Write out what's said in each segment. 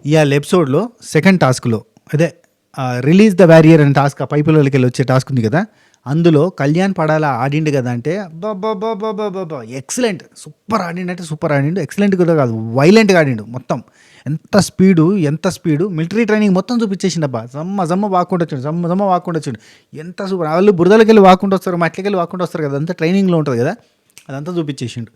ఇవాళ ఎపిసోడ్లో సెకండ్ టాస్క్లో అదే రిలీజ్ ద బ్యారియర్ అనే టాస్క్, ఆ పైపులకి వెళ్ళి వచ్చే టాస్క్ ఉంది కదా, అందులో కళ్యాణ్ పడాలా ఆడిండు కదా అంటే బాబా ఎక్సలెంట్, సూపర్ ఆడిండు అంటే సూపర్ ఆడిండు, ఎక్సలెంట్ కూడా కాదు వైలెంట్గా ఆడిండు మొత్తం. ఎంత స్పీడు మిలిటరీ ట్రైనింగ్ మొత్తం చూపించేసిండు అబ్బా. జమ్మ వాక్కుండా వచ్చాడు, జమ్మ వాక్కుండా వచ్చాడు. ఎంత సూపర్. వాళ్ళు బురదలకి వెళ్ళి వాక్కుంటూ వస్తారు, మట్లకి వెళ్ళి వాక్కుంటూ వస్తారు కదా, అంతా ట్రైనింగ్లో ఉంటుంది కదా, అదంతా చూపించేసిండు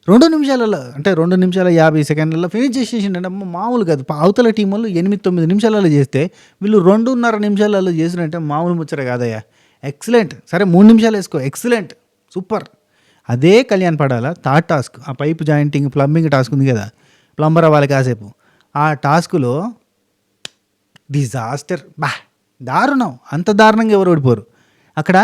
2 నిమిషాలలో. అంటే 2 నిమిషాల 50 సెకండ్లలో ఫినిష్ చేసేసిండు అంటే మామూలు కాదు. అవతల టీం వాళ్ళు 8-9 నిమిషాలలో చేస్తే వీళ్ళు 2.5 నిమిషాలలో చేసినంటే మామూలు ముచ్చట కాదయ్యా. ఎక్సలెంట్. సరే 3 నిమిషాలు వేసుకో, ఎక్సలెంట్, సూపర్. అదే కళ్యాణ్ పడాలా థర్డ్ టాస్క్, ఆ పైప్ జాయింటింగ్ ప్లంబింగ్ టాస్క్ ఉంది కదా, ప్లంబర్ అవ్వాలి కాసేపు, ఆ టాస్క్లో డిజాస్టర్. దారుణం. అంత దారుణంగా ఎవరు ఓడిపోరు అక్కడ.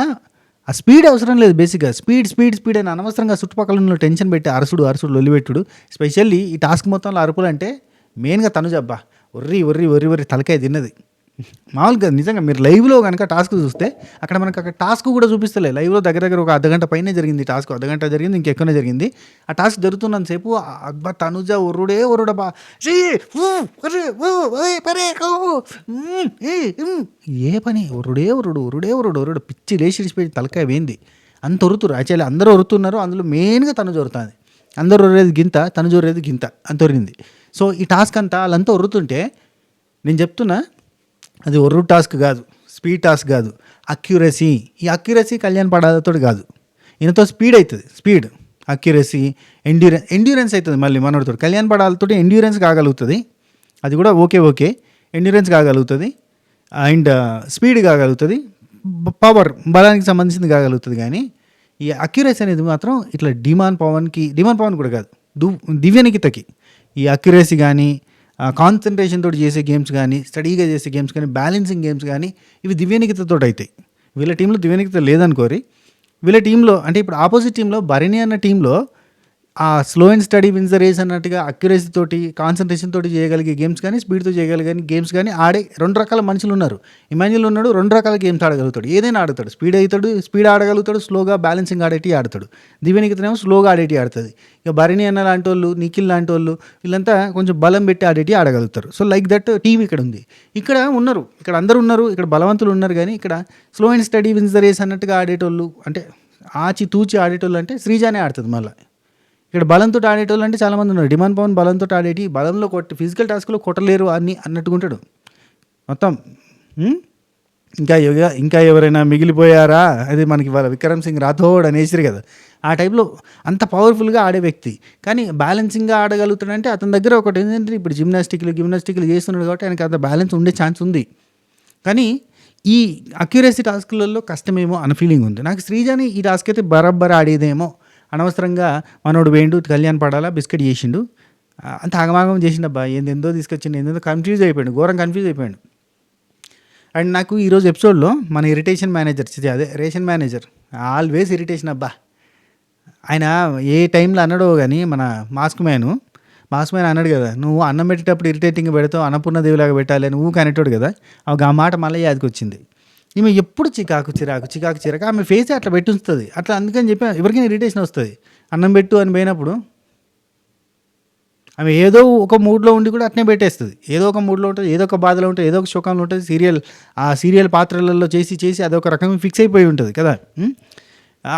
ఆ స్పీడ్ అవసరం లేదు బేసిక్గా. స్పీడ్ అని అనవసరంగా చుట్టుపక్కల ఉన్న టెన్షన్ పెట్టి అరసుడు లొల్లిపెట్టుడు. స్పెషల్లీ ఈ టాస్క్ మొత్తంలో అరుపులు అంటే మెయిన్గా తనుజబ్బా ఒర్రి తలకాయ తిన్నది మామూలుగా. నిజంగా మీరు లైవ్లో కనుక టాస్క్ చూస్తే అక్కడ మనకు అక్కడ టాస్క్ కూడా చూపిస్తలే. లైవ్లో దగ్గర ఒక అర్ధగంట పైనే జరిగింది టాస్క్, అర్ధగంట జరిగింది, ఇంకెక్కువనే జరిగింది. ఆ టాస్క్ జరుగుతున్నంతసేపు అబ్బా తనుజ ఒర్రుడబ్బా. ఏ పని ఒర్రుడు పిచ్చి లేచి ఇడిచిపోయి తలకాయ వేయింది. అంత ఒరుతురు. యాక్చువల్లీ అందరూ ఒరుతున్నారు, అందులో మెయిన్గా తనుజ ఒరుతుంది. అందరూ ఒర్రేది గింత, తనుజ ఒర్రేది గింత, అంత ఒరింది. సో ఈ టాస్క్ అంతా వాళ్ళంతా ఒరుతుంటే నేను చెప్తున్నా, అది ఒర్రు టాస్క్ కాదు, స్పీడ్ టాస్క్ కాదు, అక్యురసీ. ఈ అక్యురసీ కళ్యాణ్ పడాలతో కాదు, ఈయనతో స్పీడ్ అవుతుంది. స్పీడ్, అక్యురసీ, ఎండ్యూరెన్స్ అవుతుంది. మళ్ళీ మనోడితో కళ్యాణ్ పడాలతో ఎండ్యూరెన్స్ కాగలుగుతుంది. అది కూడా ఓకే ఎండ్యూరెన్స్ కాగలుగుతుంది అండ్ స్పీడ్ కాగలుగుతుంది, పవర్ బలానికి సంబంధించింది కాగలుగుతుంది. కానీ ఈ అక్యురసీ అనేది మాత్రం ఇట్లా డిమాండ్ పవన్ కూడా కాదు, దివ్యనికితకి ఈ అక్యురసీ కానీ, కాన్సన్ట్రేషన్ తోటి చేసే గేమ్స్ కానీ, స్టడీగా చేసే గేమ్స్ కానీ, బ్యాలెన్సింగ్ గేమ్స్ కానీ, ఇవి దివ్యనికితతో అవుతాయి. వీళ్ళ టీంలో దివ్యనికిత లేదనుకోరి. వీళ్ళ టీంలో అంటే ఇప్పుడు ఆపోజిట్ టీంలో భరణి అన్న టీంలో ఆ slow and steady wins the race అన్నట్టుగా అక్యురసీ తోటి, కాన్సన్ట్రేషన్ తోటి చేయగలిగే గేమ్స్ కానీ, స్పీడ్తో చేయగలిగే గేమ్స్ కానీ ఆడే 2 రకాల మనుషులు ఉన్నారు. ఇమాన్యుల్ ఉన్నాడు, 2 రకాల గేమ్స్ ఆడగలుగుతాడు, ఏదైనా ఆడతాడు. స్పీడ్ ఆడగలుగుతాడు, స్లోగా బ్యాలెన్సింగ్ ఆడేటి ఆడతాడు. దివ్యనికితనేమో స్లోగా ఆడేటి ఆడుతుంది. ఇక భరణి అన్న లాంటి వాళ్ళు, నిఖిల్ లాంటి వాళ్ళు, వీళ్ళంతా కొంచెం బలం పెట్టి ఆడేటి ఆడగలుగుతారు. సో లైక్ దట్ టీం ఇక్కడ ఉంది. ఇక్కడ ఉన్నారు, ఇక్కడ అందరూ ఉన్నారు, ఇక్కడ బలవంతులు ఉన్నారు. కానీ ఇక్కడ slow and steady wins the race అన్నట్టుగా ఆడేటోళ్ళు, అంటే తూచి ఆడేటోళ్ళు అంటే శ్రీజానే ఆడుతుంది. మళ్ళీ ఇక్కడ బలంతో ఆడేటోళ్ళు అంటే చాలామంది ఉన్నారు. డిమాండ్ పవన్ బలంతో ఆడేటి, బలంలో ఫిజికల్ టాస్క్లో కొట్టలేరు అని అన్నట్టుకుంటాడు మొత్తం. ఇంకా ఎవరైనా మిగిలిపోయారా, అది మనకి వాళ్ళ విక్రమ్ సింగ్ రాథోడ్ అనేసిరు కదా, ఆ టైప్లో అంత పవర్ఫుల్గా ఆడే వ్యక్తి. కానీ బ్యాలెన్సింగ్గా ఆడగలుగుతాడంటే అతని దగ్గర ఒకటి ఏంటంటే ఇప్పుడు గిమ్నాస్టిక్లు చేస్తున్నాడు కాబట్టి ఆయనకి అంత బ్యాలెన్స్ ఉండే ఛాన్స్ ఉంది. కానీ ఈ అక్యురసీ టాస్క్లలో కష్టమేమో అన్న ఫీలింగ్ ఉంది నాకు. శ్రీజాని ఈ టాస్క్ అయితే బరాబర్ ఆడేదేమో, అనవసరంగా మనోడు వేయండు, కళ్యాణ్ పడాలా బిస్కెట్ చేసిండు, అంత ఆగమాగం చేసిండబ్బా. ఏందో తీసుకొచ్చిండు, ఏందో కన్ఫ్యూజ్ అయిపోయాడు, ఘోరం కన్ఫ్యూజ్ అయిపోయాడు. అండ్ నాకు ఈరోజు ఎపిసోడ్లో మన రేషన్ మేనేజర్ ఆల్వేస్ ఇరిటేషన్ అబ్బా. ఆయన ఏ టైంలో అన్నాడో కానీ మన మాస్క్ మ్యాన్ అన్నాడు కదా, నువ్వు అన్నం పెట్టేటప్పుడు ఇరిటేటింగ్ పెడతావు, అన్నపూర్ణదేవిలాగా పెట్టాలి, నువ్వు కనెక్టోడు కదా. ఆ మాట మళ్ళీ యాదికి వచ్చింది. ఈమె ఎప్పుడు చిరాకు ఆమె ఫేస్ అట్లా పెట్టి ఉంచుతుంది. అట్లా అందుకని చెప్పి ఎవరికైనా ఇరిటేషన్ వస్తుంది. అన్నం పెట్టు అని పోయినప్పుడు ఆమె ఏదో ఒక మూడ్లో ఉండి కూడా అట్నే పెట్టేస్తుంది. ఏదో ఒక మూడ్లో ఉంటుంది, ఏదో ఒక బాధలో ఉంటుంది, ఏదో ఒక శోకంలో ఉంటుంది. సీరియల్ పాత్రలలో చేసి అదొక రకంగా ఫిక్స్ అయిపోయి ఉంటుంది కదా,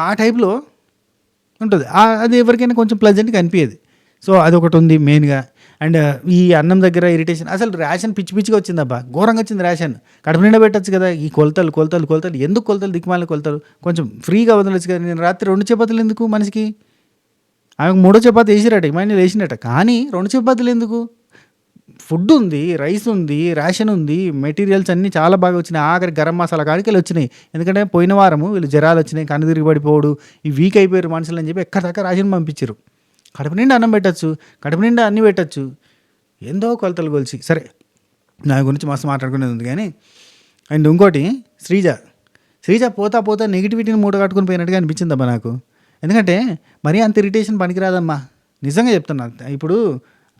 ఆ టైప్లో ఉంటుంది. అది ఎవరికైనా కొంచెం ప్లెజెంట్గా అనిపించేది. సో అదొకటి ఉంది మెయిన్గా. అండ్ ఈ అన్నం దగ్గర ఇరిటేషన్, అసలు రేషన్ పిచ్చిగా వచ్చిందబ్బా, ఘోరంగా వచ్చింది రేషన్. కడుపు నిండా పెట్టచ్చు కదా, ఈ కొలతలు ఎందుకు కొలతలు, దిక్కుమాల కొలతలు, కొంచెం ఫ్రీగా వదలచ్చు కదా. నేను రాత్రి 2 చపాతీలు ఎందుకు మనిషికి, ఆమెకు 3వ చపాతీ వేసిరట, ఇమాన్యుల్ వేసినట, కానీ 2 చపాతీలు ఎందుకు? ఫుడ్ ఉంది, రైస్ ఉంది, రేషన్ ఉంది, మెటీరియల్స్ అన్నీ చాలా బాగా వచ్చినాయి. ఆఖరి గరం మసాలా కాడికి వచ్చినాయి. ఎందుకంటే పోయిన వారము వీళ్ళు జ్వరాలు వచ్చినాయి, కన్ను తిరిగి పడిపోవడు, ఈ వీక్ అయిపోయారు మనుషులు అని చెప్పి ఎక్కడ దాకా రేషన్ పంపించారు. కడుపు నిండా అన్నం పెట్టచ్చు, కడుపు నిండా అన్నీ పెట్టచ్చు, ఏందో కొలతలు కొలిచి. సరే, నా గురించి మస్తు మాట్లాడుకునేది ఉంది కానీ. అండ్ ఇంకోటి శ్రీజ పోతా నెగిటివిటీని మూట కట్టుకుని పోయినట్టుగా అనిపించిందమ్మా నాకు. ఎందుకంటే మరీ అంత ఇరిటేషన్ పనికిరాదమ్మా, నిజంగా చెప్తున్నా. ఇప్పుడు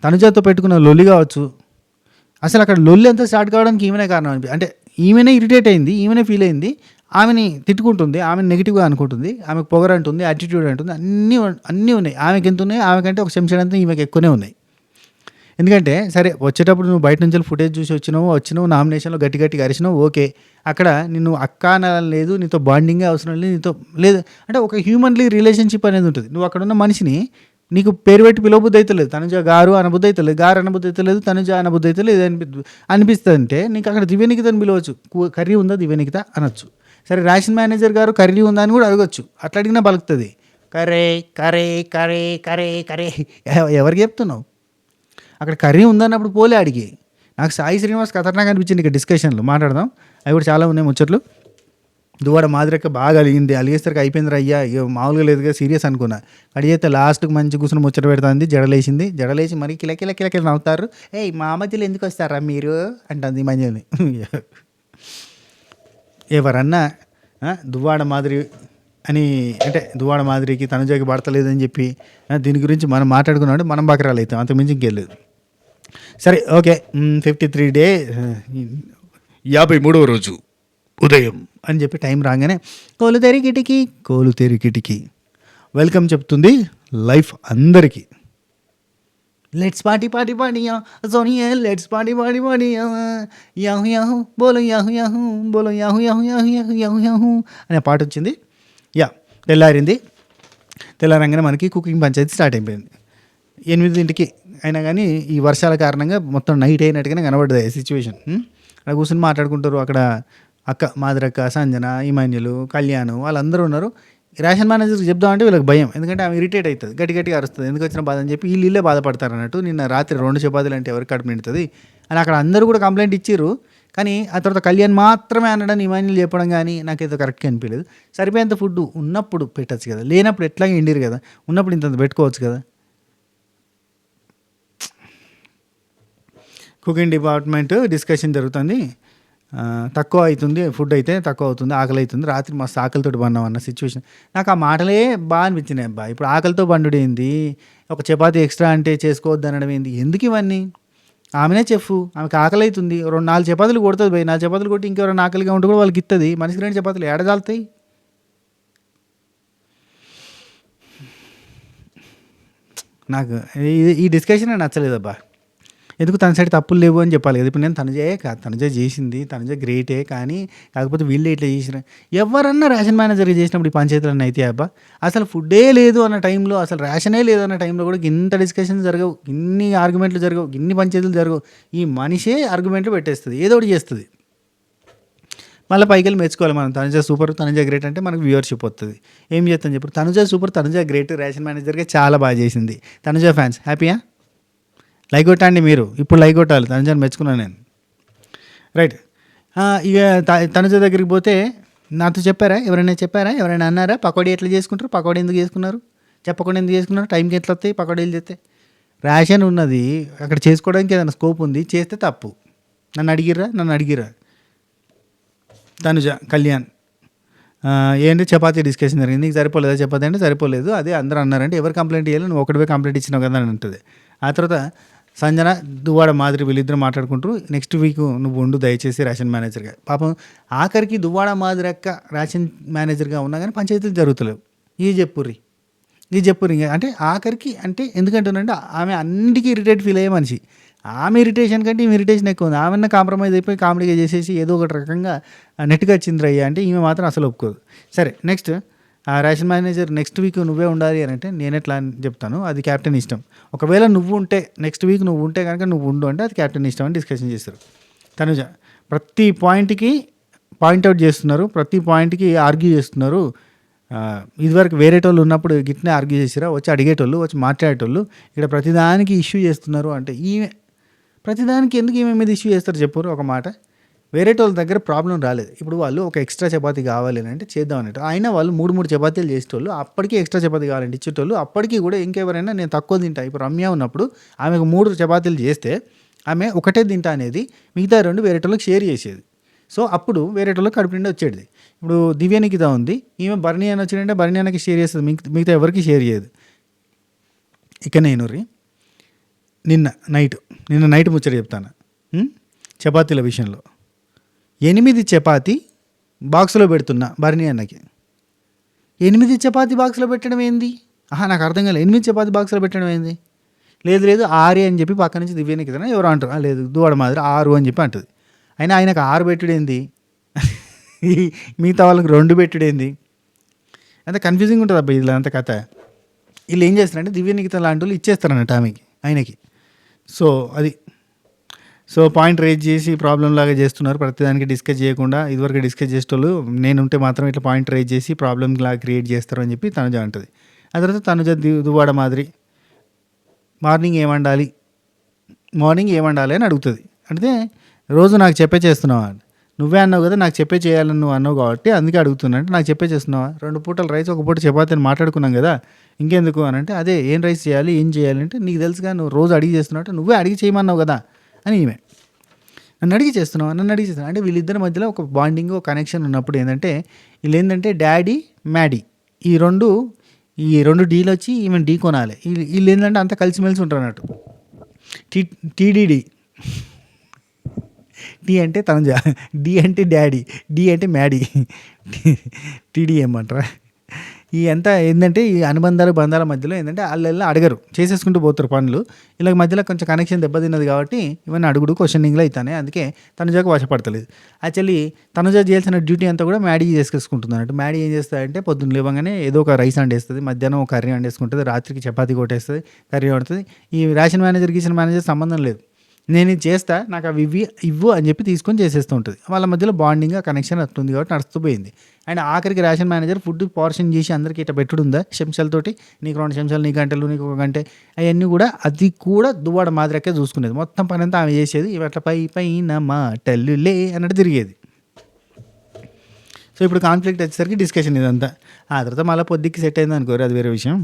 తనుజాతో పెట్టుకున్న లొల్లి కావచ్చు, అసలు అక్కడ లొల్లి అంతా స్టార్ట్ కావడానికి ఈమెనే కారణం అంటే ఈమెనే ఇరిటేట్ అయింది, ఈమెనే ఫీల్ అయింది, ఆమెని తిట్టుకుంటుంది, ఆమెను నెగిటివ్గా అనుకుంటుంది, ఆమెకు పొగరు అంటుంది, యాటిట్యూడ్ అంటుంది, అన్నీ ఉన్నాయి. ఆమెకి ఎంత ఉన్నాయి, ఆమెకంటే ఒక చెంచాడంతా ఈమెకి ఎక్కువనే ఉన్నాయి. ఎందుకంటే సరే వచ్చేటప్పుడు నువ్వు బయట నుంచి ఫుటేజ్ చూసి వచ్చినావు నామినేషన్‌లో గట్టి గట్టిగా అరిచినావు ఓకే. అక్కడ నిన్ను అక్క అనలేదు, నీతో బాండింగే అవసరం లేదు, నీతో లేదు అంటే ఒక హ్యూమన్‌లీ రిలేషన్‌షిప్ అనేది ఉంటది. నువ్వు అక్కడున్న మనిషిని నీకు పేరు పెట్టి పిలవబుద్ధి అయితలేదు. తనుజ గారు అనబుద్ధి అయితలేదు, గారు అనబుద్ధి అయితలేదు, తనుజ అనబుద్ధి అయితలేదు అనిపిస్తదంటే నీకు అక్కడ దివ్యనికిత అని పిలవచ్చు. కర్రీ ఉందా దివ్యనికిత అనొచ్చు. సరే రేషన్ మేనేజర్ గారు కర్రీ ఉందా అని కూడా అడగొచ్చు. అట్లా అడిగినా పలుకుతది. కరే, కరే, కరే, కరే, కరే ఎవరికి చెప్తున్నావు? అక్కడ కర్రీ ఉందన్నప్పుడు పోలే అడిగి. నాకు సాయి శ్రీనివాస్ ఖతర్నాక్ అనిపించింది ఇక డిస్కషన్లు మాట్లాడదాం. అవి కూడా చాలా ఉన్నాయి ముచ్చట్లు. దువ్వాడ మాదిరక్క బాగా అలిగింది. అలిగేసరికి అయిపోయింది అయ్యా ఇక మామూలుగా లేదుగా సీరియస్ అనుకున్నా. అడిగితే లాస్ట్కి మంచి కూర్చొని ముచ్చట పెడుతుంది. జడలేసింది. జడలేసి మరి కిలకిల కిలకిల నవ్వుతారు. ఏయ్ మా మధ్యలో ఎందుకు వస్తారా మీరు అంటుంది మంజుని. ఎవరన్నా దువ్వాడ మాదిరి అని అంటే దువ్వాడ మాదిరికి తనుజకి పడతలేదని చెప్పి దీని గురించి మనం మాట్లాడుకున్నామంటే మనం బకరాలు అవుతాం, అంతకుమించి ఇంకెళ్ళలేదు. సరే ఓకే. 53 డే 53వ రోజు ఉదయం అని చెప్పి టైం రాగానే కోలు తెరి కిటికీ వెల్కమ్ చెప్తుంది లైఫ్ అందరికీ. లెట్స్ పార్టీ పార్టీ పార్టీయా సోనియా లెట్స్ పార్టీ పార్టీ పార్టీయా యాహు యాహు బోలో యాహు యాహు బోలో యాహు యాహు యాహు యాహు యాహు యాహు అనే పాట వచ్చింది. తెల్లారింది. తెల్లారంగానే మనకి కుకింగ్ పంచాయతీ స్టార్ట్ అయిపోయింది 8ంటికి. అయినా కానీ ఈ వర్షాల కారణంగా మొత్తం నైట్ అయినట్టుగానే కనబడ్డది సిచ్యువేషన్. అక్కడ కూర్చొని మాట్లాడుకుంటారు. అక్కడ అక్క మాదిరక్క, సంజన, ఇమాన్యులు, కళ్యాణ్ వాళ్ళందరూ ఉన్నారు. రేషన్ మేనేజర్కి చెప్దామంటే వీళ్ళకి భయం. ఎందుకంటే ఆమె ఇరిటేట్ అవుతుంది, గట్టి గట్టిగా అరుస్తుంది. ఎందుకు వచ్చిన బాధ అని చెప్పి వీళ్ళే బాధపడతారు అన్నట్టు. నిన్న రాత్రి 2 చపాతీలు అంటే ఎవరికి కడుపు నిండుతుంది అని అక్కడ అందరూ కూడా కంప్లైంట్ ఇచ్చిర్రు. కానీ ఆ తర్వాత కళ్యాణ్ మాత్రమే అనడానికి ఇమాన్యులు చెప్పడం కానీ నాకేదో కరెక్ట్గా అనిపించలేదు. సరిపోయేంత ఫుడ్ ఉన్నప్పుడు పెట్టచ్చు కదా, లేనప్పుడు ఎట్లాగే ఎండిరు కదా, ఉన్నప్పుడు ఇంత పెట్టుకోవచ్చు కదా. కుకింగ్ డిపార్ట్మెంట్ డిస్కషన్ జరుగుతుంది. తక్కువ అవుతుంది ఫుడ్, అయితే తక్కువ అవుతుంది, ఆకలి అవుతుంది. రాత్రి మస్తు ఆకలితో పన్నాం అన్న సిచ్యువేషన్. నాకు ఆ మాటలే బాగా అనిపించినాయి. అబ్బా ఇప్పుడు ఆకలితో బండు ఏంది, ఒక చపాతీ ఎక్స్ట్రా అంటే చేసుకోవద్దు అనడం ఏంది, ఎందుకు ఇవన్నీ? ఆమెనే చెప్పు, ఆమెకు ఆకలి అవుతుంది, 4 చపాతీలు కొడుతుంది పోయి, 4 చపాతీలు కొట్టి ఇంకెవరైనా ఆకలిగా ఉంటే కూడా వాళ్ళకి ఇస్తుంది. మనిషికి 2 చపాతీలు ఏడజాలుతాయి. నాకు ఈ డిస్కషన్ నచ్చలేదబ్బా. ఎందుకు తన సైడ్ తప్పులు లేవు అని చెప్పాలి కదా. ఇప్పుడు నేను తనుజే కాదు, తనుజ చేసింది, తనుజ గ్రేటే, కానీ కాకపోతే వీళ్ళే ఇట్లా చేసిన. ఎవరన్నా రేషన్ మేనేజర్గా చేసినప్పుడు ఈ పంచాయతీలన్నీ అయితే అబ్బా, అసలు ఫుడ్డే లేదు అన్న టైంలో, అసలు రేషనే లేదు అన్న టైంలో కూడా ఇంత డిస్కషన్ జరగవు, ఇన్ని ఆర్గ్యుమెంట్లు జరగవు, ఇన్ని పంచాయతీలు జరగవు. ఈ మనిషే ఆర్గ్యుమెంట్లు పెట్టేస్తుంది, ఏదో ఒకటి చేస్తుంది. మళ్ళీ పైకి వెళ్ళి మెచ్చుకోవాలి మనం. తనుజ సూపర్, తనుజ గ్రేట్ అంటే మనకు వ్యూవర్షిప్ వస్తుంది. ఏం చేస్తాను చెప్పు, Tanuja super, Tanuja great, ration మేనేజర్గా చాలా బాగా చేసింది. తనుజ ఫ్యాన్స్ హ్యాపీయా? లైక్ కొట్టండి మీరు, ఇప్పుడు లైక్ కొట్టాలి. తనుజని మెచ్చుకున్నాను నేను. రైట్. ఇక తనుజ దగ్గరికి పోతే నాతో చెప్పారా, ఎవరైనా అన్నారా పకోడీ ఎట్లా చేసుకుంటారు, పకోడీ ఎందుకు చేసుకున్నారు, చెప్పకుండా ఎందుకు చేసుకున్నారు, టైంకి ఎట్లా వస్తాయి పకోడీలు చేస్తే? రేషన్ ఉన్నది అక్కడ చేసుకోవడానికి ఏదైనా స్కోప్ ఉంది, చేస్తే తప్పు. నన్ను అడిగిర్రా. తనుజ, కళ్యాణ్ ఏంటి చపాతీ డిస్కషన్ జరిగింది, నీకు సరిపోలేదా చపాతీ అంటే సరిపోలేదు, అదే అందరూ అన్నారంటే ఎవరు కంప్లైంట్ చేయాలి, నువ్వు ఒకటివే కంప్లైంట్ ఇచ్చినావు కదా అని ఉంటుంది. ఆ తర్వాత సంజన, దువ్వాడ మాదిరి వీళ్ళిద్దరు మాట్లాడుకుంటారు. నెక్స్ట్ వీక్ నువ్వు ఉండు దయచేసి రేషన్ మేనేజర్గా. పాపం ఆఖరికి దువ్వాడ మాదిరి అక్క రేషన్ మేనేజర్గా ఉన్నా కానీ పంచాయతీలు జరుగుతలేవు. ఇది చెప్పుర్రి అంటే ఆఖరికి అంటే ఎందుకంటున్నాంటే ఆమె అన్నిటికీ ఇరిటేట్ ఫీల్ అయ్యే మనిషి. ఆమె ఇరిటేషన్ కంటే ఈమె ఇరిటేషన్ ఎక్కువ ఉంది. ఆమెన్న కాంప్రమైజ్ అయిపోయి కామెడీగా చేసేసి ఏదో ఒకటి రకంగా నెట్గా చింద్రయ్యా అంటే ఈమె మాత్రం అసలు ఒప్పుకోదు. సరే నెక్స్ట్ ఆ రేషన్ మేనేజర్ నెక్స్ట్ వీక్ నువ్వే ఉండాలి అని అంటే నేను ఎట్లా అని చెప్తాను, అది క్యాప్టెన్ ఇష్టం. ఒకవేళ నువ్వు ఉంటే నెక్స్ట్ వీక్ నువ్వు ఉంటే కనుక నువ్వు ఉండు అంటే అది క్యాప్టెన్ ఇష్టం అని డిస్కషన్ చేస్తారు. తనుజ ప్రతి పాయింట్కి పాయింట్అవుట్ చేస్తున్నారు, ప్రతి పాయింట్కి ఆర్గ్యూ చేస్తున్నారు. ఇదివరకు వేరేటోళ్ళు ఉన్నప్పుడు గిట్నే ఆర్గ్యూ చేసిరా, వచ్చి అడిగేటోళ్ళు, వచ్చి మాట్లాడేటోళ్ళు, ఇక్కడ ప్రతిదానికి ఇష్యూ చేస్తున్నారు. అంటే ఈమె ప్రతిదానికి ఎందుకు ఈమె మీద ఇష్యూ చేస్తారు చెప్పరు ఒక మాట. వేరేటోళ్ళ దగ్గర ప్రాబ్లం రాలేదు. ఇప్పుడు వాళ్ళు ఒక ఎక్స్ట్రా చపాతీ కావాలి అని అంటే చేద్దాం అన్నట్టు, అయినా వాళ్ళు 3 చపాతీలు చేసేటోళ్ళు, అప్పటికీ ఎక్స్ట్రా చపాతీ కావాలంటే ఇచ్చేటోళ్ళు, అప్పటికీ కూడా ఇంకెవరైనా నేను తక్కువ తింటా. ఇప్పుడు రమ్య ఉన్నప్పుడు ఆమెకు 3 చపాతీలు చేస్తే ఆమె ఒకటే తింటా అనేది, మిగతా 2 వేరేటోళ్ళకి షేర్ చేసేది. సో అప్పుడు వేరేటోళ్ళకి కడుపు నిండా వచ్చేది. ఇప్పుడు దివ్యనికిత ఉంది, ఈమె భరణి అని వచ్చిందంటే భరణి అన్నకి షేర్ చేస్తుంది, మిగతా ఎవరికి షేర్ చేయదు. ఇక నేను నిన్న నైట్ ముచ్చట చెప్తాను చపాతీల విషయంలో. 8 చపాతీ బాక్స్లో పెడుతున్నా భరణి అన్నకి. 8 చపాతీ బాక్స్లో పెట్టడం ఏంది? నాకు అర్థం కాలేదు. 8 చపాతీ బాక్స్లో పెట్టడం ఏంది? లేదు లేదు ఆరి అని చెప్పి పక్క నుంచి దివ్య నిఖితన ఎవరు అంటారు, లేదు దువ్వాడ మాదిరి 6 అని చెప్పి అంటుంది. అయినా ఆయనకు 6 పెట్టుడేంది, మిగతా వాళ్ళకి 2 పెట్టుడేంది, అంత కన్ఫ్యూజింగ్ ఉంటుంది అబ్బా ఇలా అంత కథ. వీళ్ళు ఏం చేస్తారంటే దివ్య నిఖిత లాంటి వాళ్ళు ఇచ్చేస్తారన్నట్టు ఆయనకి. సో అది పాయింట్ రేజ్ చేసి ప్రాబ్లం లాగా చేస్తున్నారు, ప్రతిదానికి డిస్కస్ చేయకుండా. ఇదివరకు డిస్కస్ చేసేటోళ్ళు నేనుంటే మాత్రం ఇట్లా పాయింట్ రేజ్ చేసి ప్రాబ్లం లాగా క్రియేట్ చేస్తారు అని చెప్పి తనుజ అంటుంది. ఆ తర్వాత తనుజ దువ్వాడ మాదిరి మార్నింగ్ ఏమండాలి అని అడుగుతుంది. అంటే రోజు నాకు చెప్పే చేస్తున్నావా, నువ్వే అన్నావు కదా నాకు చెప్పే చేయాలని నువ్వు అన్నావు కాబట్టి అందుకే అడుగుతున్నా. అంటే నాకు చెప్పే చేస్తున్నావా, 2 పూటలు రైస్ 1 పూట చపాతీ అని మాట్లాడుకున్నాం కదా, ఇంకెందుకు అని అంటే అదే ఏం రైస్ చేయాలి ఏం చేయాలి అంటే నీకు తెలుసుగా, నువ్వు రోజు అడిగి చేస్తున్నావు అంటే నువ్వే అడిగి చేయమన్నావు కదా అని ఈమె. నన్ను అడిగి చేస్తున్నావు అంటే వీళ్ళిద్దరి మధ్యలో ఒక బాండింగ్ ఒక కనెక్షన్ ఉన్నప్పుడు ఏంటంటే వీళ్ళు ఏంటంటే డాడీ మ్యాడీ ఈ రెండు డీలు వచ్చి ఈమె డీ కొనాలి. వీళ్ళు ఏంటంటే అంతా కలిసిమెలిసి ఉంటారు అన్నట్టు. టీడీడీ, టీ అంటే తనుజ, డి అంటే డాడీ, డి అంటే మ్యాడీ, టీడీ ఏమంటారా. ఈ అంతా ఏంటంటే ఈ బంధాల మధ్యలో ఏంటంటే వాళ్ళు అడగరు, చేసేసుకుంటూ పోతారు పనులు. ఇలా మధ్యలో కొంచెం కనెక్షన్ దెబ్బతిన్నది కాబట్టి ఇవన్నీ అడుగుడు క్వశ్చనింగ్లో అవుతానే. అందుకే తనుజకు వశపడతలేదు. యాక్చువల్లీ తనుజ చేయాల్సిన డ్యూటీ అంతా కూడా మ్యాడీ చేసుకుంటుంది అన్నట్టు. మ్యాడీ ఏం చేస్తారంటే పొద్దున్న లేవగానే ఏదో ఒక రైస్ వండేస్తుంది, మధ్యాహ్నం ఒక కర్రీ వండేసుకుంటుంది, రాత్రికి చపాతీ కొట్టేస్తుంది, కర్రీ వండుతుంది. ఈ రేషన్ మేనేజర్ గీసిన మేనేజర్ సంబంధం లేదు, నేను ఇది చేస్తా నాకు అవి ఇవ్వు అని చెప్పి తీసుకొని చేసేస్తూ ఉంటుంది. వాళ్ళ మధ్యలో బాండింగ్ కనెక్షన్ వస్తుంది కాబట్టి నడుస్తూ పోయింది. అండ్ ఆఖరికి రేషన్ మేనేజర్ ఫుడ్ పోర్షన్ చేసి అందరికీ ఇట్లా పెట్టుడుందా చెంచాలతోటి, నీకు 2 చెంచాలు, నీ గంటలు, నీకు 1 గంట, అవన్నీ కూడా అది కూడా దువ్వాడ మాదిరికే చూసుకునేది. మొత్తం పని అంతా ఆమె చేసేది. ఇవట్ల పైన మాటలులే అన్నట్టు తిరిగేది. సో ఇప్పుడు కాన్ఫ్లిక్ట్ వచ్చేసరికి డిస్కషన్ ఇదంతా. ఆ తర్వాత మళ్ళీ పొద్దుకి సెట్ అయింది అనుకోరు, అది వేరే విషయం.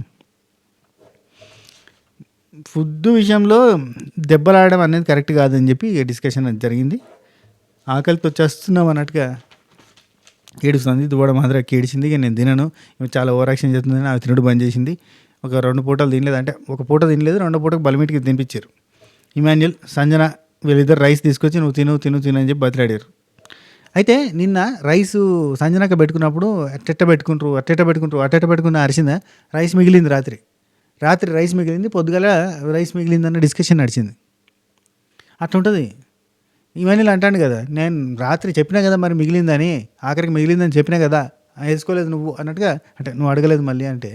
ఫుడ్ విషయంలో దెబ్బలాడడం అనేది కరెక్ట్ కాదని చెప్పి డిస్కషన్ అది జరిగింది. ఆకలితో వచ్చేస్తున్నాం అన్నట్టుగా ఏడుస్తుంది, దువ్వాడ మాదిరి ఏడిచింది. ఇక నేను తినను, చాలా ఓవర్ యాక్షన్ చేస్తుందని ఆమె తినడు బంద్ చేసింది. ఒక 2 పూటలు తినలేదు, అంటే 1 పూట తినలేదు, 2వ పూటకు బలిమిటికి తినిపించారు. ఇమాన్యుల్, సంజన వీళ్ళిద్దరు రైస్ తీసుకొచ్చి నువ్వు తిను అని చెప్పి బతిలాడారు. అయితే నిన్న రైసు సంజనక పెట్టుకున్నప్పుడు అట్టెట్ట పెట్టుకుంటూ అరిసిందా, రైస్ మిగిలింది. రాత్రి రైస్ మిగిలింది, పొద్దుగల రైస్ మిగిలిందన్న డిస్కషన్ నడిచింది. అట్లా ఉంటుంది. ఇవన్నీ అంటాను కదా, నేను రాత్రి చెప్పినా కదా మరి మిగిలిందని, ఆఖరికి మిగిలిందని చెప్పినా కదా, వేసుకోలేదు నువ్వు అన్నట్టుగా. అంటే నువ్వు అడగలేదు మళ్ళీ అంటే,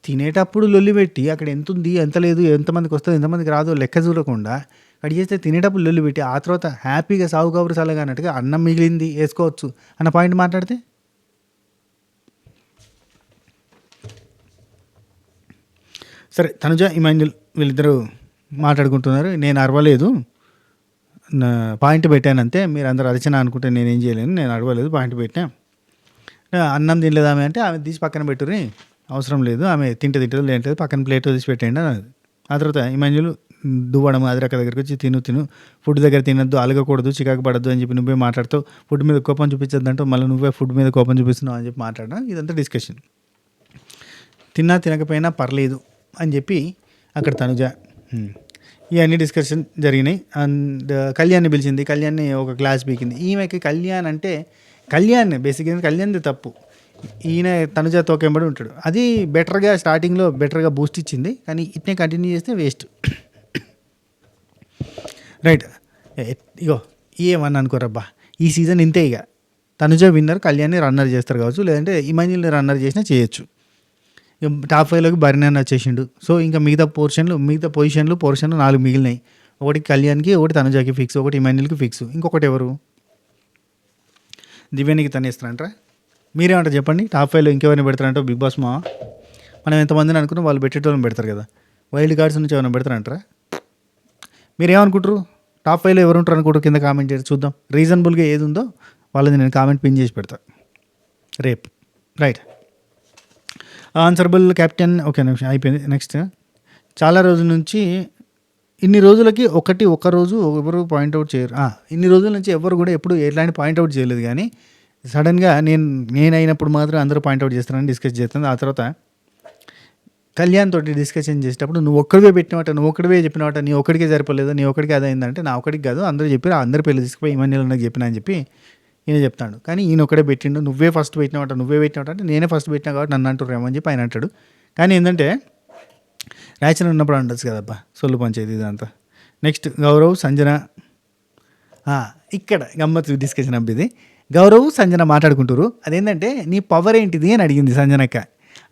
తినేటప్పుడు లొల్లి పెట్టి అక్కడ ఎంత ఉంది ఎంత లేదు, ఎంతమందికి వస్తుంది ఎంతమందికి రాదు లెక్క చూడకుండా అడిగి చేస్తే తినేటప్పుడు లొల్లి పెట్టి ఆ తర్వాత హ్యాపీగా సాగు కబురు సలగా అన్నట్టుగా అన్నం మిగిలింది వేసుకోవచ్చు అన్న పాయింట్ మాట్లాడితే సరే. తనుజ ఇమాన్యుల్ వీళ్ళిద్దరూ మాట్లాడుకుంటున్నారు. నేను అరవలేదు, పాయింట్ పెట్టాను అంతే, మీరు అందరూ అరిచిన అనుకుంటే నేనేం చేయలేను, నేను అరవలేదు, పాయింట్ పెట్టా. అన్నం తినలేదు ఆమె అంటే ఆమె తీసి పక్కన పెట్టుర్రి, అవసరం లేదు, ఆమె తింటది లేంటది, పక్కన ప్లేట్ తీసి పెట్టండి అన్నది. ఆ తర్వాత ఇమాన్యుల్ దువ్వడం అదిరక్క దగ్గరికి వచ్చి తిను ఫుడ్ దగ్గర తినద్దు, అలగకూడదు, చికాకు పడద్దు అని చెప్పి నువ్వే మాట్లాడుతావు, ఫుడ్ మీద కోపం చూపించద్దంటూ మళ్ళీ నువ్వే ఫుడ్ మీద కోపం చూపిస్తున్నావు అని చెప్పి మాట్లాడడం. ఇదంతా డిస్కషన్. తిన్నా తినకపోయినా పర్లేదు అని చెప్పి అక్కడ తనుజ ఇవన్నీ డిస్కషన్ జరిగినాయి. అండ్ కళ్యాణ్ని పిలిచింది, కళ్యాణ్ని ఒక క్లాస్ పీకింది. ఈమెకి కళ్యాణ్ అంటే బేసిక్గా కళ్యాణ్ది తప్పు, ఈయన తనుజ తోకెంబడి ఉంటాడు. అది బెటర్గా స్టార్టింగ్లో బెటర్గా బూస్ట్ ఇచ్చింది, కానీ ఇట్నే కంటిన్యూ చేస్తే వేస్ట్. రైట్, ఇగో ఏమన్నా అనుకోరబ్బా, ఈ సీజన్ ఇంతే. ఇక తనుజ విన్నర్, కళ్యాణ్ని రన్నర్ చేస్తారు కావచ్చు, లేదంటే ఇమాన్యుల్ని రన్నర్ చేసినా చేయొచ్చు. టాప్ 5లోకి బర్నన్ వచ్చేసిండు. సో ఇంకా మిగతా పొజిషన్లు 4 మిగిలినాయి. ఒకటి కళ్యాణ్కి, ఒకటి తనుజాకి ఫిక్స్, ఒకటి ఇమాన్యుల్కి ఫిక్స్, ఇంకొకటి ఎవరు దివ్యానికి తనేస్తారంటారా? మీరేమంటారు చెప్పండి. టాప్ 5లో ఇంకెవరిని పెడతారంటే బిగ్ బాస్ మనం ఎంతమందిని అనుకున్నాం వాళ్ళు పెట్టేటోళ్ళని పెడతారు కదా, వైల్డ్ కార్డ్స్ నుంచి ఏమైనా పెడతారంటారా? మీరేమనుకుంటారు? టాప్ 5లో ఎవరు ఉంటారు అనుకుంటారు? కింద కామెంట్ చేసి చూద్దాం. రీజనబుల్గా ఏది ఉందో వాళ్ళని నేను కామెంట్ పిన్ చేసి పెడతా రేపు. Right, answerable captain. ఓకే, నిమిషం అయిపోయింది. నెక్స్ట్, చాలా రోజుల నుంచి ఇన్ని రోజులకి ఒక్క రోజు ఎవరు పాయింట్అవుట్ చేయరు. ఇన్ని రోజుల నుంచి ఎవరు కూడా ఎప్పుడు ఎట్లాంటి పాయింట్అవుట్ చేయలేదు, కానీ సడన్గా నేను అయినప్పుడు మాత్రం అందరూ పాయింట్అవుట్ చేస్తారని డిస్కస్ చేస్తాను. ఆ తర్వాత కళ్యాణ్ తోటి డిస్కషన్ చేసేటప్పుడు నువ్వు ఒక్కడివే పెట్టినవాట, నువ్వు ఒక్కడివే చెప్పినవాట, నీ ఒక్కడికే సరిపోలేదు, నీ ఒక్కడికి అదైందంటే నా ఒక్కడికి కాదు అందరూ చెప్పారు, అందరి పేర్లు తీసుకుపోయి ఇమాన్యుల్ నాకు చెప్పినా అని చెప్పి ఈయన చెప్తాడు. కానీ ఈయన ఒకడే పెట్టిండు, నువ్వే ఫస్ట్ పెట్టినవాట అంటే నేనే ఫస్ట్ పెట్టినా కాబట్టి నన్ను అంటున్నామని చెప్పి ఆయన అంటాడు. కానీ ఏంటంటే రాయచూరు ఉన్నప్పుడు ఉండొచ్చు కదబ్బా, సొల్లు పంచేది ఇదంతా. నెక్స్ట్ గౌరవ్ సంజన. ఇక్కడ గమ్మత్తు డిస్కషన్ అబ్బా ఇది. గౌరవ్ సంజన మాట్లాడుకుంటారు. అదేంటంటే నీ పవర్ ఏంటిది అని అడిగింది సంజనక్క.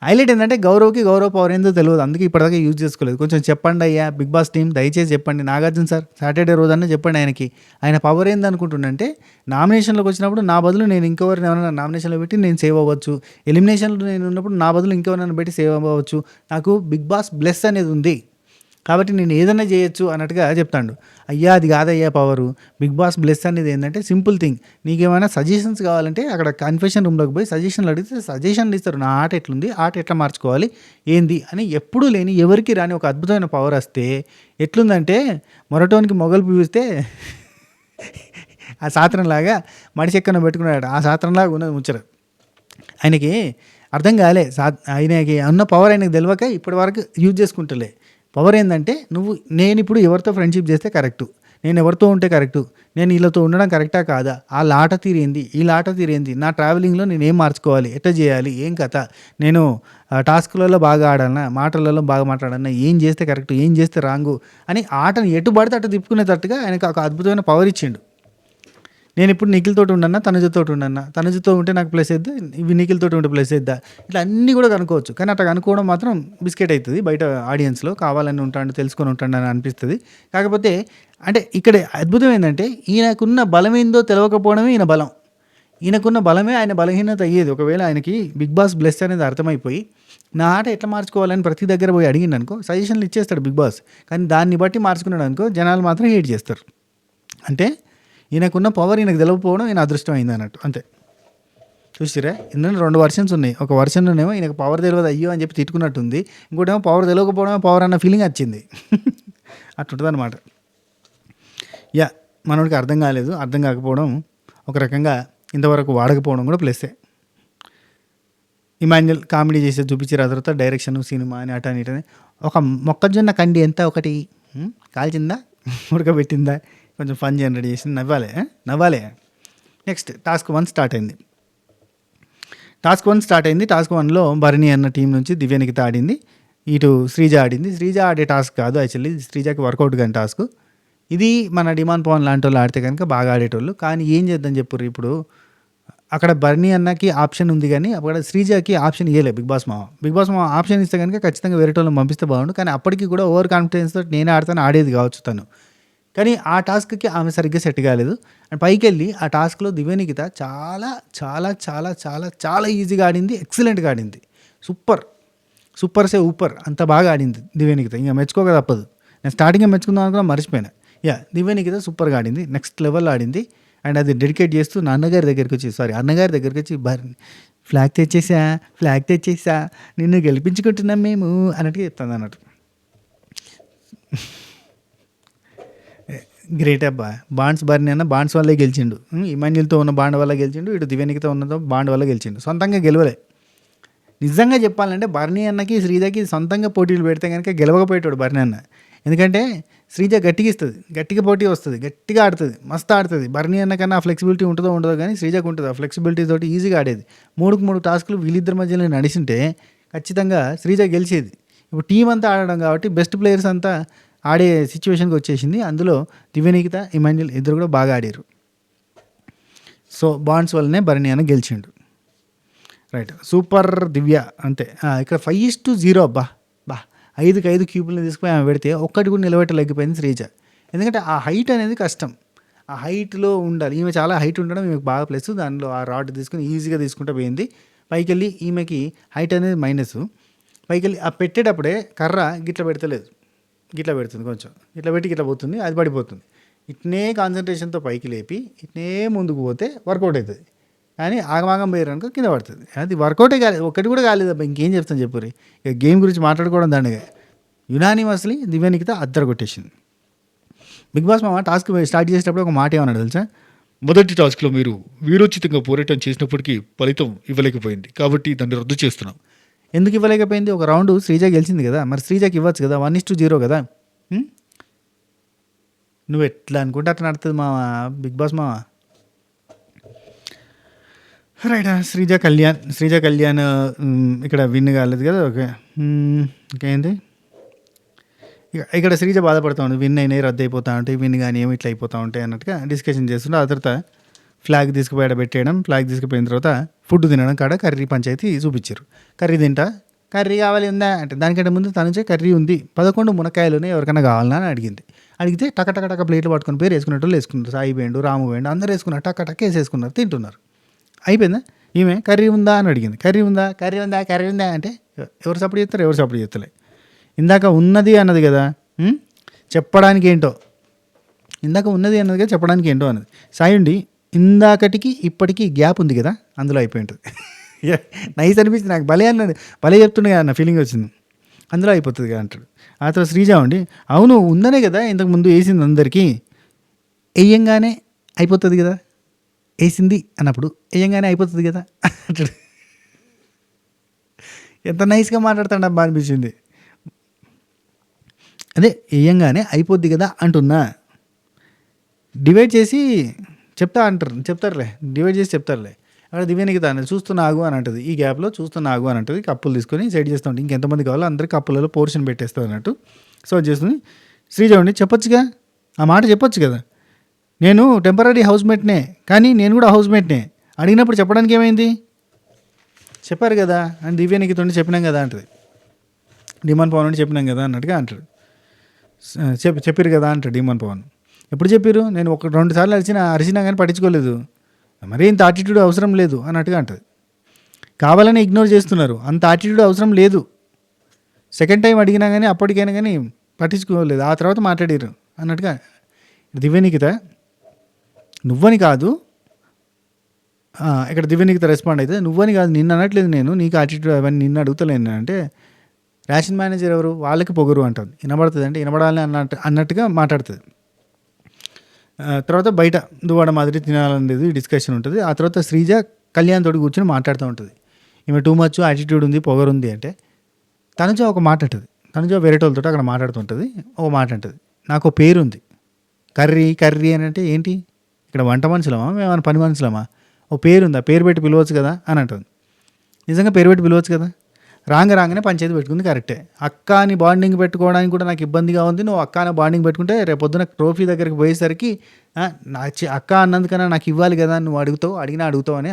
హైలైట్ ఏంటంటే గౌరవ్కి గౌరవ్ పవర్ ఏందో తెలియదు, అందుకే ఇప్పటిదాకా యూజ్ చేసుకోలేదు. కొంచెం చెప్పండి అయ్యా బిగ్ బాస్ టీం, దయచేసి చెప్పండి. నాగార్జున సార్ సాటర్డే రోజన్నా చెప్పండి ఆయనకి, ఆయన పవర్ ఏంది అనుకుంటుండంటే నామినేషన్లోకి వచ్చినప్పుడు నా బదులు నేను ఇంకెవరిని ఎవరైనా నామినేషన్లో పెట్టి నేను సేవ్ అవ్వచ్చు, ఎలిమినేషన్లో నేను ఉన్నప్పుడు నా బదులు ఇంకెవరైనా పెట్టి సేవ్ అవ్వచ్చు, నాకు బిగ్ బాస్ బ్లెస్ అనేది ఉంది కాబట్టి నేను ఏదైనా చేయొచ్చు అన్నట్టుగా చెప్తాడు. అయ్యా అది కాదయ్యా పవరు, బిగ్ బాస్ బ్లెస్ అనేది ఏంటంటే సింపుల్ థింగ్. నీకేమైనా సజెషన్స్ కావాలంటే అక్కడ కన్ఫెషన్ రూమ్లోకి పోయి సజెషన్లు అడిగితే సజెషన్లు ఇస్తారు. నా ఆట ఎట్లుంది, ఆట ఎట్లా మార్చుకోవాలి ఏంది అని ఎప్పుడూ లేని ఎవరికి రాని ఒక అద్భుతమైన పవర్ వస్తే ఎట్లుందంటే మొరటోనికి మొగలు పీవిస్తే ఆ సాత్రంలాగా మడిచెక్కన పెట్టుకున్నాడు. ఆ సాత్రంలాగా ఉన్నది ముచ్చట. ఆయనకి అర్థం కాలే, ఆయనకి ఉన్న పవర్ ఆయనకు తెలియక ఇప్పటి వరకు యూజ్ చేసుకుంటలే. పవర్ ఏంటంటే నేను ఇప్పుడు ఎవరితో ఫ్రెండ్షిప్ చేస్తే కరెక్టు, నేను ఎవరితో ఉంటే కరెక్టు, నేను వీళ్ళతో ఉండడం కరెక్టా కాదా, ఆ లాట తీరేంది, ఈ లాట తీరేంది, నా ట్రావెలింగ్లో నేను ఏం మార్చుకోవాలి, ఎట్లా చేయాలి, ఏం కథ, నేను టాస్క్లలో బాగా ఆడాలన్నా, మాటలలో బాగా మాట్లాడాలన్నా, ఏం చేస్తే కరెక్టు, ఏం చేస్తే రాంగు అని ఆటను ఎటు పడితే అటు తిప్పుకునేటట్టుగా ఆయనకు ఒక అద్భుతమైన పవర్ ఇచ్చిండు. నేను ఇప్పుడు నిఖిల్తో ఉండన్నా, తనుజతో ఉండన్నా, తనుజతో ఉంటే నాకు ప్లస్ అవుద్దా, ఇవి నిఖిల్తో ఉంటే ప్లస్ అవుద్దా, ఇట్లా అన్నీ కూడా కనుక్కోవచ్చు. కానీ అట్లా కనుక్కోవడం మాత్రం బిస్కెట్ అవుతుంది బయట ఆడియన్స్లో. కావాలని ఉంటాడు, తెలుసుకొని ఉంటాడు అని అనిపిస్తుంది. కాకపోతే అంటే ఇక్కడ అద్భుతం ఏంటంటే ఈయనకున్న బలం ఏందో తెలియకపోవడమే ఈయన బలం. ఈయనకున్న బలమే ఆయన బలహీనత అయ్యేది. ఒకవేళ ఆయనకి బిగ్ బాస్ బ్లెస్ అనేది అర్థమైపోయి నా ఆట ఎట్లా మార్చుకోవాలని ప్రతి దగ్గర పోయి అడిగిండు అనుకో, సజెషన్లు ఇచ్చేస్తాడు బిగ్ బాస్. కానీ దాన్ని బట్టి మార్చుకున్నాడు అనుకో, జనాలు మాత్రం హేట్ చేస్తారు. అంటే ఈయనకున్న పవర్ ఈయనకు తెలియకపోవడం ఈయన అదృష్టం అయింది అన్నట్టు, అంతే. చూసిరా, ఇందులో 2 వర్షన్స్ ఉన్నాయి. ఒక వర్షన్లోనేమో ఈయనకు పవర్ తెలియదు అయ్యో అని చెప్పి తిట్టుకున్నట్టుంది, ఇంకోటేమో పవర్ తెలియకపోవడమే పవర్ అన్న ఫీలింగ్ వచ్చింది. అట్లుంటుంది అనమాట. మనోడికి అర్థం కాలేదు, అర్థం కాకపోవడం ఒక రకంగా ఇంతవరకు వాడకపోవడం కూడా ప్లస్సే. ఇమాన్యుల్ కామెడీ చేసే చూపించారు. ఆ తర్వాత డైరెక్షన్, సినిమా అని అటని ఇటని. ఒక మొక్కజొన్న కండి ఎంత ఒకటి కాల్చిందా, ఉడకబెట్టిందా, కొంచెం ఫన్ జనరేట్ చేసి నవ్వాలే. నెక్స్ట్ టాస్క్ 1 స్టార్ట్ అయింది. టాస్క్ 1లో భరణి అన్న టీం నుంచి దివ్యనికిత ఆడింది, ఇటు శ్రీజ ఆడింది. శ్రీజ ఆడే టాస్క్ కాదు యాక్చువల్లీ, శ్రీజకి వర్కౌట్ కానీ టాస్క్ ఇది. మన డిమాండ్ పవన్ లాంటి వాళ్ళు ఆడితే కనుక బాగా ఆడేటోళ్ళు. కానీ ఏం చేద్దాం చెప్పారు, ఇప్పుడు అక్కడ భరణి అన్నకి ఆప్షన్ ఉంది కానీ అక్కడ శ్రీజకి ఆప్షన్ ఇవ్వలేదు బిగ్ బాస్ మామ ఆప్షన్ ఇస్తే కనుక ఖచ్చితంగా వేరే వాళ్ళని పంపిస్తే బాగుండు. కానీ అప్పటికి కూడా ఓవర్ కాన్ఫిడెన్స్తో నేనే ఆడతాను, ఆడేది కావచ్చు తను. కానీ ఆ టాస్క్కి ఆమె సరిగ్గా సెట్ కాలేదు. అండ్ పైకి వెళ్ళి ఆ టాస్క్లో దివ్యనికిత చాలా చాలా చాలా చాలా చాలా ఈజీగా ఆడింది, ఎక్సలెంట్గా ఆడింది. సూపర్ అంత బాగా ఆడింది దివ్యనికిత. ఇంకా మెచ్చుకోక తప్పదు. నేను స్టార్టింగ్గా మెచ్చుకుందాం అనుకున్నా, మర్చిపోయినా. దివ్యనికిత సూపర్గా ఆడింది, నెక్స్ట్ లెవెల్లో ఆడింది. అండ్ అది డెడికేట్ చేస్తూ అన్నగారి దగ్గరికి వచ్చి ఫ్లాగ్ తెచ్చేసా నిన్ను గెలిపించుకుంటున్నాం మేము అన్నట్టుగా చెప్తుంది అన్నట్టు. గ్రేట్ అబ్బా. బాండ్స్ భరణి అన్న బాండ్స్ వల్లే గెలిచిండు, ఇమాన్యుల్తో ఉన్న బాండ్ వల్ల గెలిచిండు, ఇటు దివ్యనికితో ఉన్నదో బాండ్ వల్ల గెలిచిండు, సొంతంగా గెలవలే. నిజంగా చెప్పాలంటే భరణి అన్నకి శ్రీజకి సొంతంగా పోటీలు పెడితే కనుక గెలవకపోయేటాడు భరణి అన్న. ఎందుకంటే శ్రీజ గట్టిగా పోటీ వస్తుంది, గట్టిగా ఆడుతుంది, మస్తు ఆడుతుంది. భరణి అన్న కన్నా ఆ ఫ్లెక్సిబిలిటీ ఉంటుందో కానీ శ్రీజకు ఉంటుంది. ఆ ఫ్లెక్సిబిలిటీ తోటి ఈజీగా ఆడేది. 3 టాస్కులు వీళ్ళిద్దరి మధ్యలో నడిచింటే ఖచ్చితంగా శ్రీజ గెలిచేది. ఇప్పుడు టీం అంతా ఆడడం కాబట్టి బెస్ట్ ప్లేయర్స్ అంతా ఆడే సిచ్యువేషన్కి వచ్చేసింది. అందులో దివ్యనికిత, ఇమాన్యుల్ ఇద్దరు కూడా బాగా ఆడారు. సో బాండ్స్ వల్లనే భరణి అన్న గెలిచిండు. రైట్, సూపర్ దివ్య అంతే. ఇక్కడ 5-0 అబ్బా. 5 క్యూబుల్ని తీసుకుపోయి ఆమె పెడితే ఒక్కటి కూడా నిలబెట్టలేకపోయింది శ్రీజ. ఎందుకంటే ఆ హైట్ అనేది కష్టం, ఆ హైట్లో ఉండాలి. ఈమె చాలా హైట్ ఉండడం ఈమెకు బాగా ప్లస్. దానిలో ఆ రాడ్ తీసుకుని ఈజీగా తీసుకుంటూ పోయింది. పైకి వెళ్ళి ఈమెకి హైట్ అనేది మైనస్. పైకి వెళ్ళి ఆ పెట్టేటప్పుడే కర్ర గిట్ల పెడుతుంది, కొంచెం ఇట్లా పెట్టి గిట్లా పోతుంది, అది పడిపోతుంది. ఇట్నే కాన్సన్ట్రేషన్తో పైకి లేపి ఇట్నే ముందుకు పోతే వర్కౌట్ అవుతుంది. కానీ ఆగమాగం పోయారనుకో కింద పడుతుంది. అది వర్కౌటే కాలేదు, ఒక్కటి కూడా కాలేదబ్బా. ఇంకేం చెప్తాను చెప్పురి. ఇక గేమ్ గురించి మాట్లాడుకోవడం దండగా. యునానిమస్లీ దివ్యనికిత అద్దరు కొట్టేసింది. బిగ్ బాస్ మామ టాస్క్ స్టార్ట్ చేసేటప్పుడు ఒక మాట ఏమన్నాడు తెలుసా? మొదటి టాస్క్లో మీరు వీరోచితంగా పోరాటం చేసినప్పటికీ ఫలితం ఇవ్వలేకపోయింది, కాబట్టి దాన్ని రద్దు చేస్తున్నాం. ఎందుకు ఇవ్వలేకపోయింది? ఒక రౌండ్ శ్రీజ గెలిచింది కదా, మరి శ్రీజకి ఇవ్వచ్చు కదా. 1-0 కదా. నువ్వు ఎట్లా అనుకుంటే అట్లా నడుతుంది మా బిగ్ బాస్ మామ. రైట్, శ్రీజ కళ్యాణ్ ఇక్కడ విన్ కాలేదు కదా. ఓకే, ఇంకేంది ఇక్కడ శ్రీజ బాధపడతా ఉంది, విన్ అయినాయి రద్దు అయిపోతా ఉంటాయి, విన్ కానీ ఏమి ఇట్లా అయిపోతూ ఉంటాయి అన్నట్టుగా డిస్కషన్ చేస్తుంటే ఆ తర్వాత ఫ్లాగ్ తీసుకుపోయాడ పెట్టేయడం, ఫ్లాగ్ తీసుకుపోయిన తర్వాత ఫుడ్ తినడం కాడ కర్రీ పంచాయతీ చూపించారు. కర్రీ తింటా, కర్రీ కావాలి ఉందా అంటే దానికంటే ముందు తనుచే కర్రీ ఉంది 11 మునక్కాయలునే ఎవరికైనా కావాలన్నా అని అడిగింది. అడిగితే టక ప్లేట్లు పట్టుకొని పేరు వేసుకున్నట్టు వేసుకున్నారు. సాయి వేయండు, రాము వేయండు, అందరూ వేసుకున్నారు, టక వేసేసుకున్నారు, తింటున్నారు. అయిపోయిందా? ఈమె కర్రీ ఉందా అని అడిగింది. కర్రీ ఉందా అంటే ఎవరు సపోర్ట్ చేస్తారు, ఎవరు సపోర్ట్ చేస్తలే. ఇందాక ఉన్నది అన్నది కదా, చెప్పడానికి ఏంటో, ఇందాక ఉన్నది అన్నది కదా చెప్పడానికి ఏంటో అన్నది. సాయుండి ఇందాకటికి ఇప్పటికీ గ్యాప్ ఉంది కదా, అందులో అయిపోయి ఉంటుంది. నైస్ అనిపించింది నాకు, భలే అన్నది, భలే చెప్తుండే కదా అన్న ఫీలింగ్ వచ్చింది, అందులో అయిపోతుంది కదా అంటాడు. ఆ తర్వాత శ్రీజ ఉండి అవును ఉందనే కదా ఇంతకుముందు వేసింది అందరికీ, వేయంగానే అయిపోతుంది కదా, వేసింది అన్నప్పుడు వేయంగానే అయిపోతుంది కదా అంటాడు. ఎంత నైస్గా మాట్లాడతాడు అబ్బా అనిపించింది. అదే వేయంగానే అయిపోద్ది కదా అంటున్నా, డివైడ్ చేసి చెప్తారులే, డివైడ్ చేసి చెప్తారులే. అక్కడ దివ్యానికి తాను చూస్తున్న ఆగు అని అంటుంది, ఈ గ్యాప్లో చూస్తున్న ఆగు అని అంటుంది. కప్పులు తీసుకొని సెట్ చేస్తూ ఉంటుంది, ఇంకెంతమంది కావాలో అందరికి కప్పులలో పోర్షన్ పెట్టేస్తుంది అన్నట్టు. సో చేస్తుంది. శ్రీజ ఉండి చెప్పొచ్చుగా, ఆ మాట చెప్పొచ్చు కదా, నేను టెంపరీ హౌస్మేట్నే కానీ నేను కూడా హౌస్మేట్నే, అడిగినప్పుడు చెప్పడానికి ఏమైంది, చెప్పారు కదా అని దివ్యానికి తోటి చెప్పినాం కదా అంటుంది. డిమాండ్ పవన్ అని చెప్పినాం కదా అన్నట్టుగా అంటాడు. చెప్పారు కదా అంటాడు డిమాండ్ పవన్. ఎప్పుడు చెప్పారు, నేను 1-2 సార్లు అరిచినా కానీ పట్టించుకోలేదు, మరీ ఇంత యాటిట్యూడ్ అవసరం లేదు అన్నట్టుగా అంటుంది. కావాలని ఇగ్నోర్ చేస్తున్నారు, అంత యాటిట్యూడ్ అవసరం లేదు. సెకండ్ టైం అడిగినా కానీ అప్పటికైనా కానీ పట్టించుకోలేదు, ఆ తర్వాత మాట్లాడారు అన్నట్టుగా. దివ్యనికిత నువ్వని కాదు, ఇక్కడ దివ్యనికిత రెస్పాండ్ అయితే నువ్వని కాదు, నిన్ను అనట్లేదు నేను, నీకు యాటిట్యూడ్ అవన్నీ నిన్ను అడుగుతలేను అంటే, రేషన్ మేనేజర్ ఎవరు, వాళ్ళకి పొగరు అంటుంది. వినబడుతుంది అంటే వినబడాలని అన్నట్టుగా మాట్లాడుతుంది. తర్వాత బయట దువాడ మాదిరి తినాలనేది డిస్కషన్ ఉంటుంది. ఆ తర్వాత శ్రీజ కళ్యాణ్ తోటి కూర్చొని మాట్లాడుతూ ఉంటుంది. ఈమె టూ మచ్ యాటిట్యూడ్ ఉంది, పొగరుంది అంటే తనుజ ఒక మాట అంటుంది. తనుజ వేరే వాళ్ళతో అక్కడ మాట్లాడుతుంటుంది, ఒక మాట అంటుంది, నాకు ఒక పేరు ఉంది, కర్రీ అని అంటే ఏంటి, ఇక్కడ వంట మనుషులమా మేమన్నా పని మనుషులమా, ఓ పేరు ఉంది, ఆ పేరు పెట్టి పిలవచ్చు కదా అని అంటుంది. నిజంగా పేరు పెట్టి పిలవచ్చు కదా, రాగానే పంచాయతీ పెట్టుకుంది కరెక్టే. అక్క అని బాండింగ్ పెట్టుకోవడానికి కూడా నాకు ఇబ్బందిగా ఉంది, నువ్వు అక్క అని బాండింగ్ పెట్టుకుంటే రేపొద్దున ట్రోఫీ దగ్గరికి పోయేసరికి అక్క అన్నందుకన్నా నాకు ఇవ్వాలి కదా, నువ్వు అడుగుతావు అని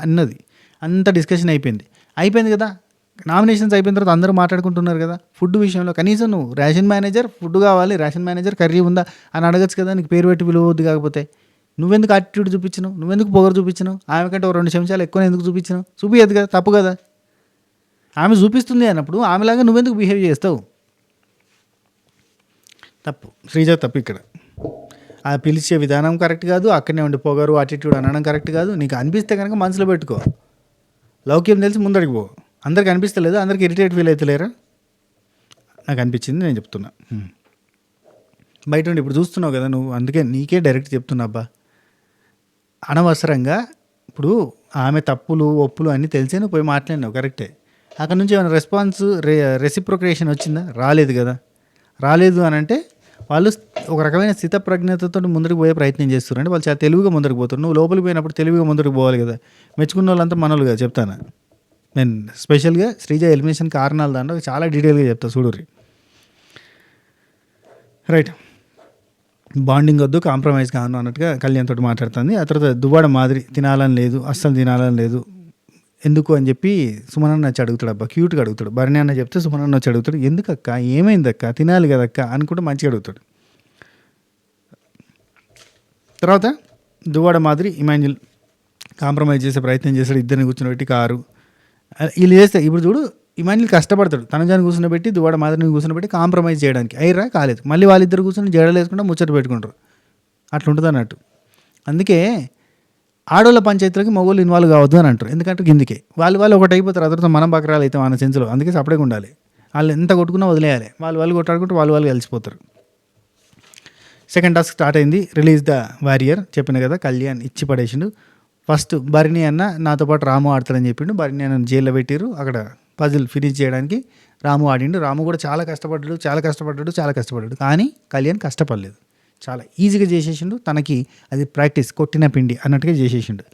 అన్నది. అంత డిస్కషన్ అయిపోయింది కదా. నామినేషన్స్ అయిపోయిన తర్వాత అందరూ మాట్లాడుకుంటున్నారు కదా, ఫుడ్ విషయంలో కనీసం నువ్వు రేషన్ మేనేజర్ ఫుడ్ కావాలి, రేషన్ మేనేజర్ కర్రీ ఉందా అని అడగచ్చు కదా, నీకు పేరు పెట్టి పిలవద్దు. కాకపోతే నువ్వెందుకు యాటిట్యూడ్ చూపించను, నువ్వెందుకు పొగరు చూపించను, ఆమె కంటే 2 చెంచాలు ఎక్కువ ఎందుకు చూపించను, చూపించదు కదా, తప్పు కదా. ఆమె చూపిస్తుంది అన్నప్పుడు ఆమెలాగా నువ్వెందుకు బిహేవ్ చేస్తావు, తప్పు. శ్రీజ తప్పు ఇక్కడ. ఆ పిలిచే విధానం కరెక్ట్ కాదు, అక్కడనే ఉండి పొగరు యాటిట్యూడ్ అనడం కరెక్ట్ కాదు. నీకు అనిపిస్తే కనుక మనసులో పెట్టుకో, లౌక్యం తెలిసి ముందడికి పో. అందరికి అనిపిస్తలేదు, అందరికి ఇరిటేట్ ఫీల్ అవుతలేరా, నాకు అనిపించింది, నేను చెప్తున్నా. బయట ఉండి ఇప్పుడు చూస్తున్నావు కదా నువ్వు, అందుకే నీకే డైరెక్ట్ చెప్తున్నా అబ్బా, అనవసరంగా ఇప్పుడు ఆమె తప్పులు ఒప్పులు అన్నీ తెలిసే నువ్వు పోయి మాట్లాడినావు కరెక్టే. అక్కడ నుంచి ఏమైనా రెస్పాన్స్ రెసిప్రొకేషన్ వచ్చిందా, రాలేదు కదా. రాలేదు అని అంటే వాళ్ళు ఒక రకమైన స్థితప్రజ్ఞతతో ముందరికి పోయే ప్రయత్నం చేస్తారు, అంటే వాళ్ళు చాలా తెలివిగా ముందరికి పోతారు. నువ్వు లోపలికి పోయినప్పుడు తెలివిగా ముందరికి పోవాలి కదా. మెచ్చుకున్న వాళ్ళంతా మనోళ్ళు కదా, చెప్తాను నేను స్పెషల్గా శ్రీజ ఎలిమినేషన్ కారణాలు దాంట్లో చాలా డీటెయిల్గా చెప్తా చూడుర్రి. రైట్, బాండింగ్ వద్దు, కాంప్రమైజ్ కాను అన్నట్టుగా కళ్యాణ్ తోటి మాట్లాడుతుంది. ఆ తర్వాత దువ్వాడ మాదిరి తినాలని లేదు, అస్సలు తినాలని లేదు ఎందుకు అని చెప్పి సుమనన్న వచ్చి అడుగుతాడు. అబ్బా క్యూట్గా అడుగుతాడు. భరణి అన్న చెప్తే సుమనన్న వచ్చి అడుగుతాడు, ఎందుకు అక్క, ఏమైంది అక్క, తినాలి కదా అక్క అనుకుంటే మంచిగా అడుగుతాడు. తర్వాత దువ్వాడ మాదిరి ఇమాన్యుల్ కాంప్రమైజ్ చేసే ప్రయత్నం చేస్తాడు, ఇద్దరిని కూర్చోబెట్టి కారు వీళ్ళు చేస్తే. ఇప్పుడు చూడు, ఇమాన్యుల్ కష్టపడతాడు, తనుజాని కూర్చోబెట్టి దువ్వాడ మాదిరిని కూర్చోబెట్టి కాంప్రమైజ్ చేయడానికి, అయిరా కాలేదు, మళ్ళీ వాళ్ళిద్దరు కూర్చొని జడలు వేసుకుంటే ముచ్చట పెట్టుకుంటారు, అట్లా ఉంటుంది అన్నట్టు. అందుకే ఆడోళ్ళ పంచాయతీలోకి మగవాళ్ళు ఇన్వాల్వ్ కావద్దు అని అంటారు, ఎందుకంటే కిందికే వాళ్ళు ఒకటి అయిపోతారు, ఆ తర్వాత మనం బకరాలు అయితే మన సెన్స్లో. అందుకే సపరేట్గా ఉండాలి, వాళ్ళు ఎంత కొట్టుకున్నా వదిలేయాలి, వాళ్ళు కొట్టాడుకుంటూ వాళ్ళు కలిసిపోతారు. సెకండ్ టాస్క్ స్టార్ట్ అయింది, రిలీజ్ ద వారియర్. చెప్పిన కదా కళ్యాణ్ ఇచ్చి పడేసిండు. ఫస్ట్ భరణి అన్న నాతో పాటు రాము ఆడతారని చెప్పిండు, భరణి అన్న జైల్లో పెట్టిరు. అక్కడ పజిల్ ఫినిష్ చేయడానికి రాము ఆడిండు. రాము కూడా చాలా కష్టపడ్డాడు, కానీ కళ్యాణ్ కష్టపడలేదు, చాలా ఈజీగా చేసేసిండు. తనకి అది ప్రాక్టీస్, కొట్టిన పిండి అన్నట్టుగా చేసేసిండు.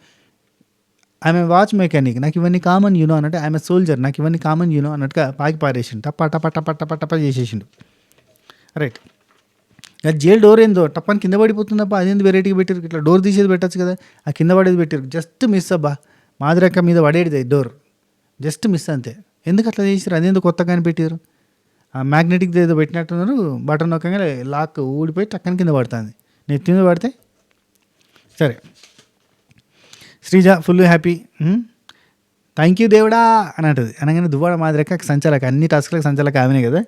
ఆమె వాచ్ మెకానిక్, నాకు ఇవన్నీ కామన్ యూనో అన్నట్టు, ఆమె సోల్జర్, నాకు ఇవన్నీ కామన్ యూనో అన్నట్టుగా పాకి పారేసిండు, టప్ప చేసేసిండు. రైట్. అది జైలు డోర్ ఏందో టప్పని కింద పడిపోతుందబ్బా, అదేంది వెరైటీగా పెట్టారు, ఇట్లా డోర్ తీసేది పెట్టచ్చు కదా, ఆ కింద పడేది పెట్టారు, జస్ట్ మిస్ అబ్బా, మాదిరక్క మీద పడేది డోర్ జస్ట్ మిస్ అంతే. ఎందుకు అట్లా చేసారు, అదేందో కొత్తగానే పెట్టారు, ఆ మ్యాగ్నెటిక్ ఏదో పెట్టినట్టున్నారు, బటన్ నొక్కగా లాక్ ఊడిపోయి టక్కని కింద పడుతుంది, నెత్తి మీద పడితే. సరే, Sreeja full happy, thank you దేవుడా అని అంటది. అనగానే దువ్వాడ మాదిరక్క సంచాలక, అన్ని టాస్క్లకు సంచాలక ఆమెనే కదా,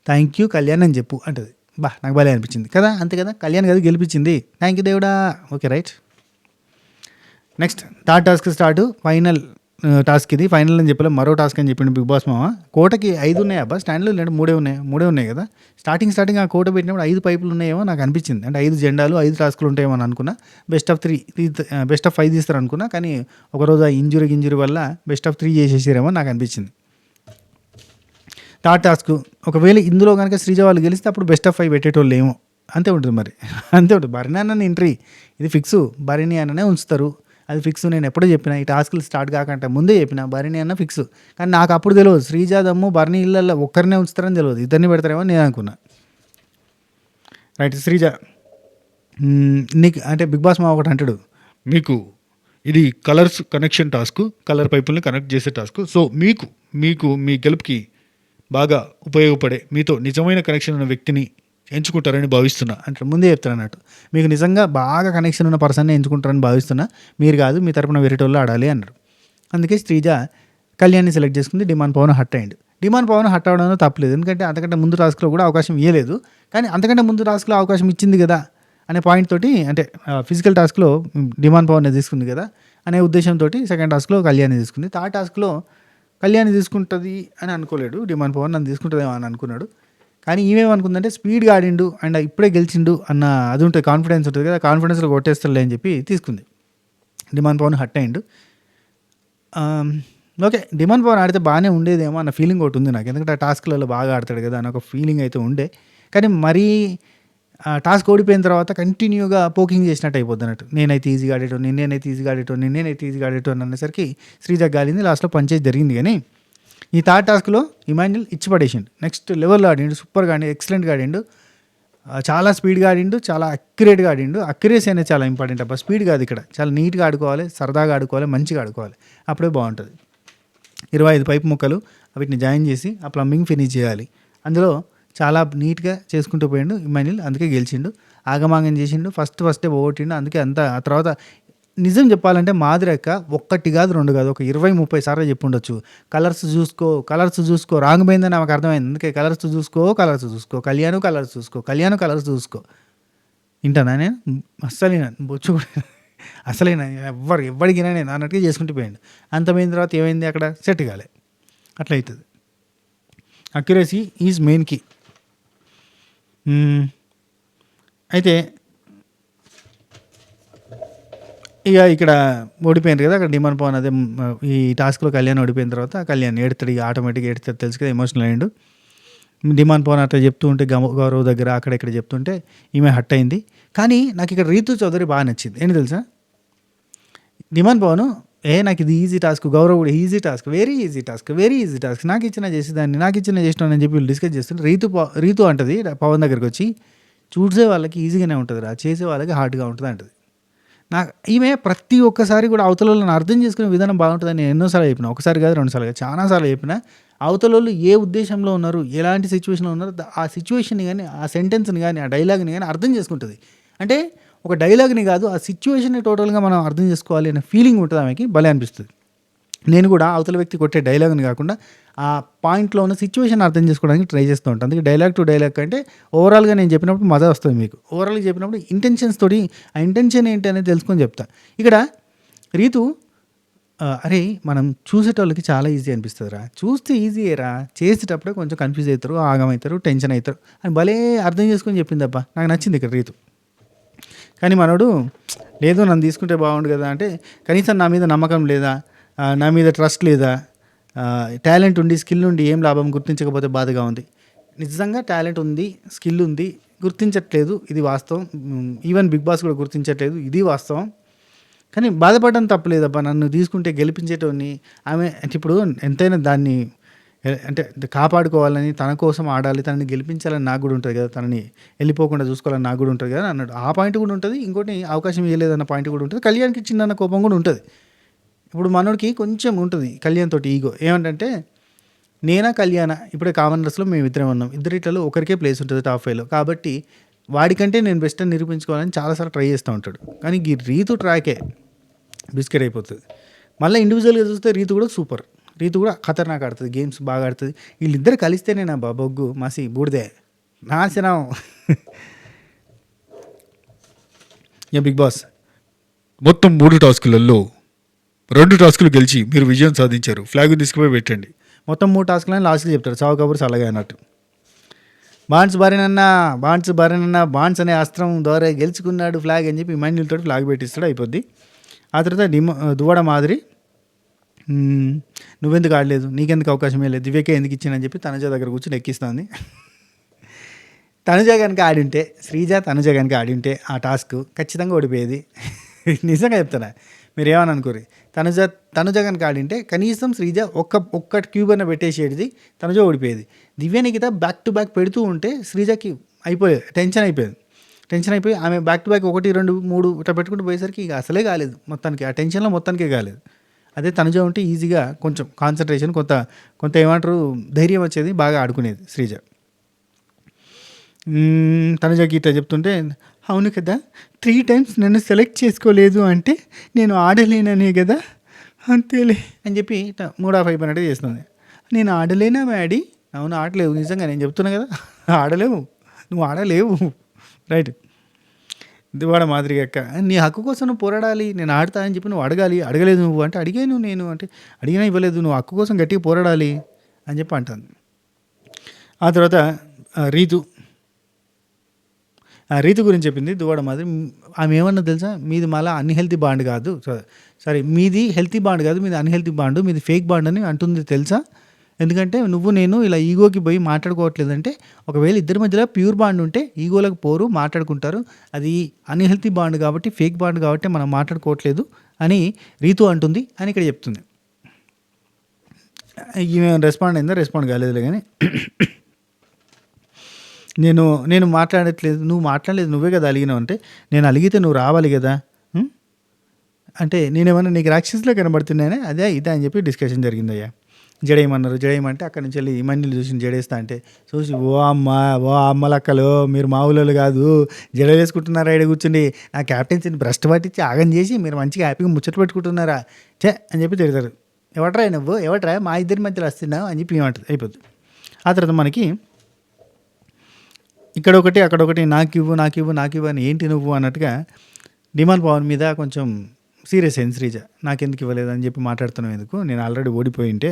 థ్యాంక్ యూ కళ్యాణ్ అని చెప్పు అంటది. బా నాకు భలే అనిపించింది కదా, అంతే కదా, కళ్యాణ్ కదా గెలిపించింది, థ్యాంక్ యూ దేవుడా. Okay right. Next third task start, final task ఇది. ఫైనల్ అని చెప్పలే, మరో టాస్క్ అని చెప్పిండు బిగ్ బాస్ మామ. కోటకి 5 ఉన్నాయి అబ్బా, స్టాండ్లో లేదంటే మూడే ఉన్నాయి కదా. స్టార్టింగ్ ఆ కోట పెట్టినప్పుడు 5 పైపులు ఉన్నాయేమో నాకు అనిపించింది, అంటే 5 జెండాలు 5 టాస్కులు ఉంటాయేమో అని అనుకున్నా. బెస్ట్ ఆఫ్ 5 తీస్తారు అనుకున్నా, కానీ ఒకరోజు ఆ ఇంజురీ వల్ల బెస్ట్ ఆఫ్ 3 చేసేసారేమో నాకు అనిపించింది. థర్డ్ టాస్క్, ఒకవేళ ఇందులో కనుక శ్రీజ వాళ్ళు గెలిస్తే అప్పుడు బెస్ట్ ఆఫ్ 5 పెట్టేటోళ్ళు ఏమో, అంతే ఉంటుంది మరి, అంతే ఉంటుంది. భరణి అన్న ఎంట్రీ ఇది ఫిక్స్, భరణి అన్ననే ఉంచుతారు, అది ఫిక్స్. నేను ఎప్పుడో చెప్పిన, ఈ టాస్క్లు స్టార్ట్ కాకంటే ముందే చెప్పిన, భరణి అన్న ఫిక్స్. కానీ నాకు అప్పుడు తెలియదు శ్రీజ దమ్ము భరణి ఇళ్ళల్లో ఒక్కరినే ఉంచుతారని తెలియదు, ఇద్దరిని పెడతారేమో నేను అనుకున్నా. రైట్. శ్రీజ నీకు అంటే బిగ్ బాస్ మా ఒకటి అంటాడు, మీకు ఇది కలర్స్ కనెక్షన్ టాస్క్, కలర్ పైపుల్ని కనెక్ట్ చేసే టాస్క్. సో మీకు మీ గెలుపుకి బాగా ఉపయోగపడే, మీతో నిజమైన కనెక్షన్ ఉన్న వ్యక్తిని ఎంచుకుంటారని భావిస్తున్నా అంటే ముందే చెప్తాను అన్నట్టు, మీకు నిజంగా బాగా కనెక్షన్ ఉన్న పర్సన్ని ఎంచుకుంటారని భావిస్తున్నా, మీరు కాదు, మీ తరపున వేరేటోళ్ళు ఆడాలి అన్నారు. అందుకే శ్రీజ కళ్యాణ్ని సెలెక్ట్ చేసుకుంది. డిమాండ్ పవన్ హట్ అయ్యిండు. డిమాండ్ పవన్ హట్ అవడం తప్పలేదు, ఎందుకంటే అంతకంటే ముందు టాస్క్లో కూడా అవకాశం ఇవ్వలేదు, కానీ అంతకంటే ముందు టాస్క్లో అవకాశం ఇచ్చింది కదా అనే పాయింట్ తోటి, అంటే ఫిజికల్ టాస్క్లో డిమాండ్ పవన్ తీసుకుంది కదా అనే ఉద్దేశంతో సెకండ్ టాస్క్లో కళ్యాణ్ని తీసుకుంది. థర్డ్ టాస్క్లో కళ్యాణ్ తీసుకుంటుంది అని అనుకోలేడు, డిమాండ్ పవన్ నన్ను తీసుకుంటుందేమో అని అనుకున్నాడు. కానీ ఈమెమనుకుందంటే స్పీడ్గా ఆడిండు అండ్ ఇప్పుడే గెలిచిండు అన్న అది ఉంటుంది, కాన్ఫిడెన్స్ ఉంటుంది కదా, కాన్ఫిడెన్స్లో కొట్టేస్తాడులే అని చెప్పి తీసుకుంది. డిమాండ్ పవన్ హట్ అయ్యిండు. ఓకే, డిమాండ్ పవన్ ఆడితే బాగానే ఉండేదేమో అన్న ఫీలింగ్ ఒకటి ఉంది నాకు, ఎందుకంటే ఆ టాస్క్లలో బాగా ఆడతాడు కదా అని ఒక ఫీలింగ్ అయితే ఉండే. కానీ మరీ టాస్క్ ఓడిపోయిన తర్వాత కంటిన్యూగా పోకింగ్ చేసినట్టు అయిపోద్ది అన్నట్టు, నేనైతే ఈజీగా ఆడేటోని అనేసరికి శ్రీజ గాలింది. లాస్ట్లో పంచేసి జరిగింది. కానీ ఈ థర్డ్ టాస్క్లో ఇమాన్యుల్ ఇచ్చి పడేసిండు, నెక్స్ట్ లెవెల్లో ఆడిండు, సూపర్గా ఆడిండు, ఎక్సలెంట్గా ఆడిండు, చాలా స్పీడ్గా ఆడిండు, చాలా అక్యురేట్గా ఆడిండు. అక్యురేసీ అనేది చాలా ఇంపార్టెంట్ అబ్బా, స్పీడ్ కాదు ఇక్కడ, చాలా నీట్గా ఆడుకోవాలి, సరదాగా ఆడుకోవాలి, మంచిగా ఆడుకోవాలి, అప్పుడే బాగుంటుంది. 25 పైపు ముక్కలు వీటిని జాయిన్ చేసి ఆ ప్లంబింగ్ ఫినిష్ చేయాలి, అందులో చాలా నీట్గా చేసుకుంటూ పోయిండు ఇమాన్యుల్, అందుకే గెలిచిండు. ఆగమాగం చేసిండు, ఫస్టే పోగొట్టిండు, అందుకే అంతా. ఆ తర్వాత నిజం చెప్పాలంటే మాదిరక్క ఒక్కటి కాదు 2 కాదు, ఒక 20-30 సార్లు చెప్పుండొచ్చు, కలర్స్ చూసుకో రాంగ్ పోయిందని నాకు అర్థమైంది, అందుకే కలర్స్ చూసుకో కళ్యాణ్ కలర్స్ చూసుకో. వింటానా నేను అస్సలు బొచ్చు కూడా అసలైనా ఎవరికైనా నేను అన్నట్టుగా చేసుకుంటూ పోయిండు. అంతమైన తర్వాత ఏమైంది, అక్కడ సెట్ కాలే, అట్లా అవుతుంది. Accuracy is main key. అయితే ఇక ఇక్కడ ఓడిపోయింది కదా, అక్కడ డిమాండ్ పవన్ అదే ఈ టాస్క్లో కళ్యాణ్ ఓడిపోయిన తర్వాత కళ్యాణ్ ఏడుతాడు, ఇక ఆటోమేటిక్గా ఏడుతాడు, తెలుసు కదా, ఎమోషనల్ అయ్యిండు. డిమాండ్ పవన్ అట్లా చెప్తూ ఉంటే గౌరవ్ దగ్గర అక్కడెక్కడ చెప్తుంటే ఈమె హట్ అయింది. కానీ నాకు ఇక్కడ రీతు చౌదరి బాగా నచ్చింది, ఏంటి తెలుసా, డిమాండ్ పవన్ నాకు ఇది ఈజీ టాస్క్, గౌరవ్ కూడా easy task, very easy task, నాకు ఇచ్చిన చేసినాను అని చెప్పి వీళ్ళు డిస్కస్ చేస్తుంటే రీతు అంటది పవన్ దగ్గరికి వచ్చి, చూసే వాళ్ళకి ఈజీగానే ఉంటుంది రా, చేసే వాళ్ళకి హార్డ్గా ఉంటుంది అంటది. నాకు ఈమె ప్రతి ఒక్కసారి కూడా అవతలని అర్థం చేసుకునే విధానం బాగుంటుందని నేను ఎన్నోసార్లు చెప్పిన, ఒకసారి కాదు 2 సార్లు కాదు, చాలాసార్లు చెప్పిన. అవతలోళ్ళు ఏ ఉద్దేశంలో ఉన్నారు, ఎలాంటి సిచ్యువేషన్లో ఉన్నారు, ఆ సిచ్యువేషన్ని కానీ, ఆ సెంటెన్స్ని కానీ, ఆ డైలాగ్ని కానీ అర్థం చేసుకుంటుంది. అంటే ఒక డైలాగ్ని కాదు, ఆ సిచ్యువేషన్ని టోటల్గా మనం అర్థం చేసుకోవాలి అనే ఫీలింగ్ ఉంటుంది ఆమెకి, భలే అనిపిస్తుంది. నేను కూడా అవతల వ్యక్తి కొట్టే డైలాగ్ని కాకుండా ఆ పాయింట్లో ఉన్న సిచ్యువేషన్ అర్థం చేసుకోవడానికి ట్రై చేస్తూ ఉంటాను. అందుకే డైలాగ్ టు డైలాగ్ కంటే ఓవరాల్గా నేను చెప్పినప్పుడు మజా వస్తుంది మీకు, ఓవరాల్గా చెప్పినప్పుడు ఇంటెన్షన్స్ తోటి ఆ ఇంటెన్షన్ ఏంటి అనేది తెలుసుకొని చెప్తా. ఇక్కడ రీతు అరే మనం చూసేటోళ్ళకి చాలా ఈజీ అనిపిస్తుంది రా, చూస్తే ఈజీయేరా, చేసేటప్పుడే కొంచెం కన్ఫ్యూజ్ అవుతారు, ఆగమవుతారు, టెన్షన్ అవుతారు అని భలే అర్థం చేసుకొని చెప్పిందబ్బా, నాకు నచ్చింది ఇక్కడ రీతు. కానీ మనోడు లేదు నన్ను తీసుకుంటే బాగుండు కదా అంటే, కనీసం నా మీద నమ్మకం లేదా, నా మీద ట్రస్ట్ లేదా, టాలెంట్ ఉండి స్కిల్ ఉండి ఏం లాభం, గుర్తించకపోతే బాధగా ఉంది. నిజంగా టాలెంట్ ఉంది, స్కిల్ ఉంది, గుర్తించట్లేదు, ఇది వాస్తవం. ఈవెన్ బిగ్ బాస్ కూడా గుర్తించట్లేదు, ఇది వాస్తవం. కానీ బాధపడడం తప్పలేదబ్బా, నన్ను తీసుకుంటే గెలిపించేటోని ఆమె. ఇప్పుడు ఎంతైనా దాన్ని అంటే కాపాడుకోవాలని, తన కోసం ఆడాలి, తనని గెలిపించాలని నాకు కూడా ఉంటుంది కదా, తనని వెళ్ళిపోకుండా చూసుకోవాలని నాకు కూడా ఉంటుంది కదా అన్నాడు. ఆ పాయింట్ కూడా ఉంటుంది. ఇంకోటి అవకాశం ఇవ్వలేదన్న పాయింట్ కూడా ఉంటుంది. కళ్యాణ్కి చిన్న కోపం కూడా ఉంటుంది. ఇప్పుడు మనోడికి కొంచెం ఉంటుంది కళ్యాణ్ తోటి ఈగో. ఏమంటే నేనా కళ్యాణ ఇప్పుడే కామనర్స్లో మేము ఇద్దరం ఉన్నాం, ఇద్దరిట్లలో ఒకరికే ప్లేస్ ఉంటుంది టాప్ 5లో. కాబట్టి వాడికంటే నేను బెస్ట్ అని నిరూపించుకోవాలని చాలాసార్లు ట్రై చేస్తూ ఉంటాడు. కానీ ఈ రీతు ట్రాకే బిస్కెట్ అయిపోతుంది. మళ్ళీ ఇండివిజువల్గా చూస్తే రీతు కూడా సూపర్. రీతు కూడా ఖతర్నాక్ ఆడుతుంది, గేమ్స్ బాగా ఆడుతుంది. వీళ్ళిద్దరు కలిస్తేనే నా బొగ్గు మసి బూడిదే నాశనం. బిగ్ బాస్ మొత్తం 3 టాస్కులలో 2 టాస్కులు గెలిచి మీరు విజయం సాధించారు. ఫ్లాగ్ తీసుకుపోయి పెట్టండి. మొత్తం 3 టాస్క్లని లాస్ట్కి చెప్తాడు, చావు కబుర్స్ అలాగే అన్నట్టు. బాన్స్ భార్యనన్నా బాన్స్ అనే అస్త్రం ద్వారా గెలుచుకున్నాడు ఫ్లాగ్ అని చెప్పి మైండ్లతో ఫ్లాగ్ పెట్టిస్తాడు, అయిపోద్ది. ఆ తర్వాత దువ్వాడ మాదిరి నువ్వెందుకు ఆడలేదు, నీకెందుకు అవకాశం లేదు, దివ్యకే ఎందుకు ఇచ్చానని చెప్పి తనుజ దగ్గర కూర్చొని ఎక్కిస్తుంది. తనుజ కనుక ఆడింటే, తనుజ కనుక ఆడింటే ఆ టాస్క్ ఖచ్చితంగా ఓడిపోయేది. నిజంగా చెప్తాను, మీరు ఏమని అనుకోరు. తనుజ కనుక ఆడింటే కనీసం శ్రీజ ఒక్క క్యూబ్ అన్న పెట్టేసేది, తనుజ ఓడిపోయేది. దివ్య నిఖిత బ్యాక్ టు బ్యాక్ పెడుతూ ఉంటే శ్రీజకి అయిపోయేది, టెన్షన్ అయిపోయి ఆమె బ్యాక్ టు బ్యాక్ 1, 2, 3 ఇట్లా పెట్టుకుంటూ పోయేసరికి ఇక అసలే కాలేదు మొత్తానికి, ఆ టెన్షన్లో మొత్తానికే కాలేదు. అదే తనుజ ఉంటే ఈజీగా కొంచెం కాన్సన్ట్రేషన్ కొంత ఏమంటారు ధైర్యం వచ్చేది, బాగా ఆడుకునేది శ్రీజ. తనుజకి ఇట్లా చెప్తుంటే, అవును కదా 3 times నన్ను సెలెక్ట్ చేసుకోలేదు అంటే నేను ఆడలేననే కదా, అంతేలే అని చెప్పి ఇట్లా 3/5 అయిపోయినట్టు చేస్తుంది. నేను ఆడలేనా మ్యాడీ? అవును ఆడలేవు, నిజంగా నేను చెప్తున్నా కదా ఆడలేవు, నువ్వు ఆడలేవు, రైట్. దివాడ మాదిరిగా అక్క నీ హక్కు కోసం నువ్వు పోరాడాలి, నేను ఆడతా అని చెప్పి నువ్వు అడగలేదు నువ్వు అంటే అడిగాను నేను అంటే అడిగినా ఇవ్వలేదు, నువ్వు హక్కు కోసం గట్టిగా పోరాడాలి అని చెప్పి అంటుంది. ఆ తర్వాత రీతు గురించి చెప్పింది దువ్వాడ మాదిరి. ఆమె ఏమన్నా తెలుసా, మీది మళ్ళీ అన్హెల్తీ బాండ్ కాదు, సారీ మీది హెల్తీ బాండ్ కాదు, మీది అన్హెల్తీ బాండ్, మీది ఫేక్ బాండ్ అని అంటుంది తెలుసా. ఎందుకంటే నేను ఇలా ఈగోకి పోయి మాట్లాడుకోవట్లేదంటే, ఒకవేళ ఇద్దరి మధ్యలో ప్యూర్ బాండ్ ఉంటే ఈగోలకు పోరు, మాట్లాడుకుంటారు. అది అన్హెల్తీ బాండ్ కాబట్టి, ఫేక్ బాండ్ కాబట్టి మనం మాట్లాడుకోవట్లేదు అని రీతు అంటుంది అని ఇక్కడ చెప్తుంది. ఈమె రెస్పాండ్ అయిందా? రెస్పాండ్ కాలేదులే. కానీ నేను మాట్లాడట్లేదు, నువ్వు మాట్లాడలేదు, నువ్వే కదా అలిగినావు అంటే, నేను అలిగితే నువ్వు రావాలి కదా అంటే నేనేమన్నా నీకు రాక్షసులో కనబడుతున్నానే, అదే ఇదే అని చెప్పి డిస్కషన్ జరిగిందయ్యా. జడేయమన్నారు, జడేయమంటే అక్కడ నుంచి వెళ్ళి ఇమాన్యుల్ చూసి జడేస్తా అంటే చూసి ఓ అమ్మలక్కలు మీరు మా ఊళ్ళో కాదు, జడ వేసుకుంటున్నారా ఇక్కడ కూర్చుండి, నా క్యాప్టెన్సీని భ్రష్టు పట్టించి ఆగం చేసి మీరు మంచిగా హ్యాపీగా ముచ్చట్లు పెట్టుకుంటున్నారా అని చెప్పి తిడతారు. ఎవట్రా మా ఇద్దరి మధ్యలో వస్తున్నావు అని చెప్పి ఏమంటుంది, అయిపోతుంది. ఆ తర్వాత మనకి ఇక్కడ ఒకటి అక్కడ ఒకటి నాకు ఇవ్వు అని ఏంటి నువ్వు అన్నట్టుగా డిమాండ్ పవన్ మీద కొంచెం సీరియస్ అయింది శ్రీజ. నాకెందుకు ఇవ్వలేదని చెప్పి మాట్లాడుతున్నావు ఎందుకు, నేను ఆల్రెడీ ఓడిపోయింటే.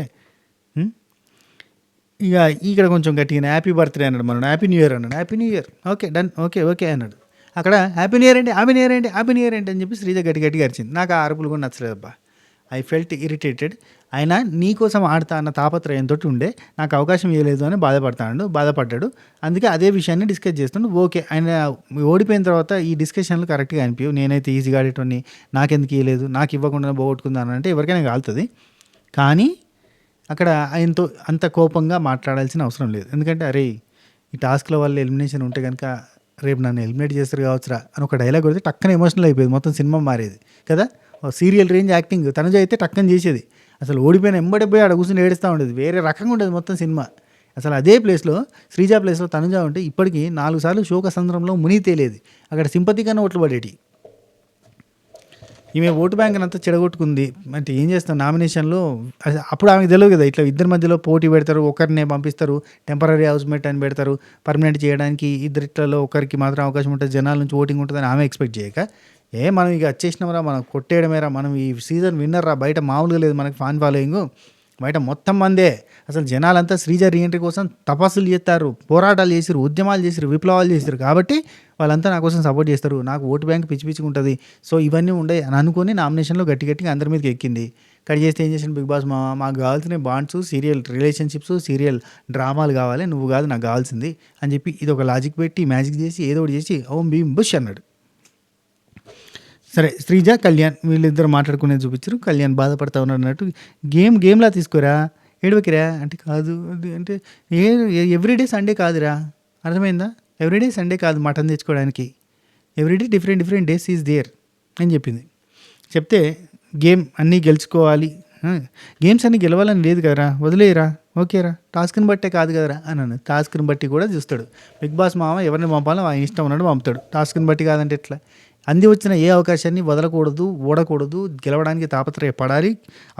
ఇక ఇక్కడ కొంచెం గట్టిగా హ్యాపీ బర్త్డే అన్నాడు, మనం హ్యాపీ న్యూ ఇయర్ అన్నాడు. Happy new year okay done okay అన్నాడు. అక్కడ హ్యాపీ న్యూ ఇయర్ ఏంటి అని చెప్పి శ్రీజ గట్టిగా అరిచింది. నాకు ఆ అరుపులు కూడా నచ్చలేదబ్బా. I felt irritated. ఆయన నీకోసం ఆడతా అన్న తాపత్రయంతో ఉండే నాకు అవకాశం ఇవ్వలేదు అని బాధపడ్డాడు. అందుకే అదే విషయాన్ని డిస్కస్ చేస్తుండు. ఓకే, ఆయన ఓడిపోయిన తర్వాత ఈ డిస్కషన్లు కరెక్ట్గా అనిపించవు. నేనైతే ఈజీగా ఆడేటోని, నాకెందుకు ఇవ్వలేదు, నాకు ఇవ్వకుండా పోగొట్టుకుందాను అంటే ఎవరికైనా కాలుతుంది. కానీ అక్కడ ఆయనతో అంత కోపంగా మాట్లాడాల్సిన అవసరం లేదు. ఎందుకంటే అరే ఈ టాస్క్ల వల్ల ఎలిమినేషన్ ఉంటే కనుక రేపు నన్ను ఎలిమినేట్ చేస్తారు కావచ్చురా అని ఒక డైలాగ్ కొడితే టక్కన ఎమోషనల్ అయిపోయేది, మొత్తం సినిమా మారేది కదా. సీరియల్ రేంజ్ యాక్టింగ్ తనుజ అయితే టక్కన చేసేది. అసలు ఓడిపోయిన ఎంబడిపోయి ఆడ కూర్చొని ఏడుస్తూ ఉండేది, వేరే రకంగా ఉండేది మొత్తం సినిమా. అసలు అదే ప్లేస్లో శ్రీజ ప్లేస్లో తనుజ ఉంటే ఇప్పటికీ 4 సార్లు శోక సంద్రంలో మునిగి తేలేది. అక్కడ సింపతి కన్నా ఓట్లు పడేటి. ఈమె ఓటు బ్యాంక్ అంతా చెడగొట్టుకుంది. అంటే ఏం చేస్తాం, నామినేషన్లో అప్పుడు ఆమెకు తెలియదు కదా, ఇట్లా ఇద్దరి మధ్యలో పోటీ పెడతారు, ఒకరినే పంపిస్తారు, టెంపరీ హౌస్మేట్ అని పెడతారు, పర్మనెంట్ చేయడానికి ఇద్దరిట్లలో ఒకరికి మాత్రం అవకాశం ఉంటుంది, జనాల నుంచి ఓటింగ్ ఉంటుందని ఆమె ఎక్స్పెక్ట్ చేయక, మనం ఇక వచ్చేసినామరా, మనం కొట్టేయడమేరా, మనం ఈ సీజన్ విన్నర్ రా, బయట మామూలుగా లేదు మనకి ఫ్యాన్ ఫాలోయింగ్, బయట మొత్తం మందే. అసలు జనాలంతా శ్రీజ రీఎంట్రీ కోసం తపస్సులు చేస్తారు, పోరాటాలు చేసారు, ఉద్యమాలు చేసారు, విప్లవాలు చేసారు. కాబట్టి వాళ్ళంతా నా కోసం సపోర్ట్ చేస్తారు, నాకు ఓటు బ్యాంక్ పిచ్చి ఉంటుంది. సో ఇవన్నీ ఉండే అని అనుకుని నామినేషన్లో గట్టిగా అందరి మీదకి ఎక్కింది. కట్ చేస్తే ఏం చేసాను, బిగ్ బాస్ మాకు కావాల్సిన బాండ్స్, సీరియల్ రిలేషన్షిప్స్, సీరియల్ డ్రామాలు కావాలి, నువ్వు కాదు నాకు కావాల్సింది అని చెప్పి ఇది ఒక లాజిక్ పెట్టి మ్యాజిక్ చేసి ఏదో ఒకటి చేసి ఓం భీమ్ బుష్ అన్నాడు. సరే, శ్రీజ కళ్యాణ్ వీళ్ళిద్దరు మాట్లాడుకునేది చూపించారు. కళ్యాణ్ బాధపడతా ఉన్నాడు అన్నట్టు గేమ్లా తీసుకోరా, ఏడవకిరా అంటే కాదు అది అంటే ఎవ్రీడే సండే కాదురా, అర్థమైందా? ఎవ్రీడే సండే కాదు మటన్ తెచ్చుకోవడానికి, everyday different days is there అని చెప్పింది. చెప్తే గేమ్ అన్నీ గెలుచుకోవాలి, గేమ్స్ అన్నీ గెలవాలని లేదు కదరా, వదిలేయరా, ఓకేరా, టాస్క్ని బట్టే కాదు కదరా అని అన్నది. టాస్క్ని బట్టి కూడా చూస్తాడు బిగ్ బాస్ మామ, ఎవరిని పంపాలో ఆయన ఇష్టం ఉన్నాడు పంపుతాడు. టాస్క్ని బట్టి కాదంటే ఎట్లా? అంది వచ్చిన ఏ అవకాశాన్ని వదలకూడదు, ఓడకూడదు, గెలవడానికి తాపత్రయపడాలి.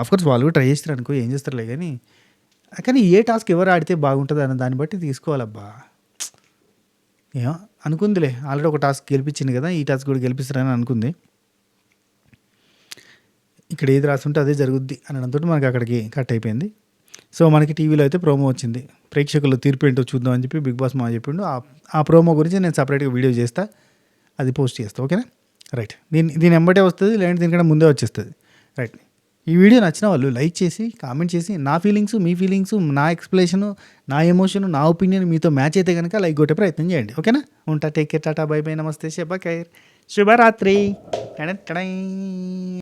అఫ్కోర్స్ వాళ్ళు కూడా ట్రై చేస్తారు అనుకో, ఏం చేస్తారులే కానీ, కానీ ఏ టాస్క్ ఎవరు ఆడితే బాగుంటుంది అన్న దాన్ని బట్టి తీసుకోవాలబ్బా. ఏమో అనుకుందిలే, ఆల్రెడీ ఒక టాస్క్ గెలిపించింది కదా, ఈ టాస్క్ కూడా గెలిపిస్తారని అనుకుంది. ఇక్కడ ఏది రాస్తుంటే అదే జరుగుద్ది అనడంతో మనకి అక్కడికి కట్ అయిపోయింది. సో మనకి టీవీలో అయితే ప్రోమో వచ్చింది, ప్రేక్షకుల తీర్పు ఏంటో చూద్దాం అని చెప్పి బిగ్ బాస్ మా చెప్పిండు. ఆ ప్రోమో గురించి నేను సపరేట్గా వీడియో చేస్తా, అది పోస్ట్ చేస్తా, ఓకేనా? రైట్, దీని వెంబటే వస్తుంది, లేదంటే దీనికంటే ముందే వచ్చేస్తుంది. రైట్, ఈ వీడియో నచ్చిన వాళ్ళు లైక్ చేసి కామెంట్ చేసి నా ఫీలింగ్స్, మీ ఫీలింగ్స్, నా ఎక్స్ప్లెనేషను, నా ఎమోషన్, నా ఒపీనియన్ మీతో మ్యాచ్ అయితే కనుక లైక్ కొట్టే ప్రయత్నం చేయండి, ఓకేనా? ఉంటా, take care, Tata, by by, నమస్తే, శుభరాత్రి.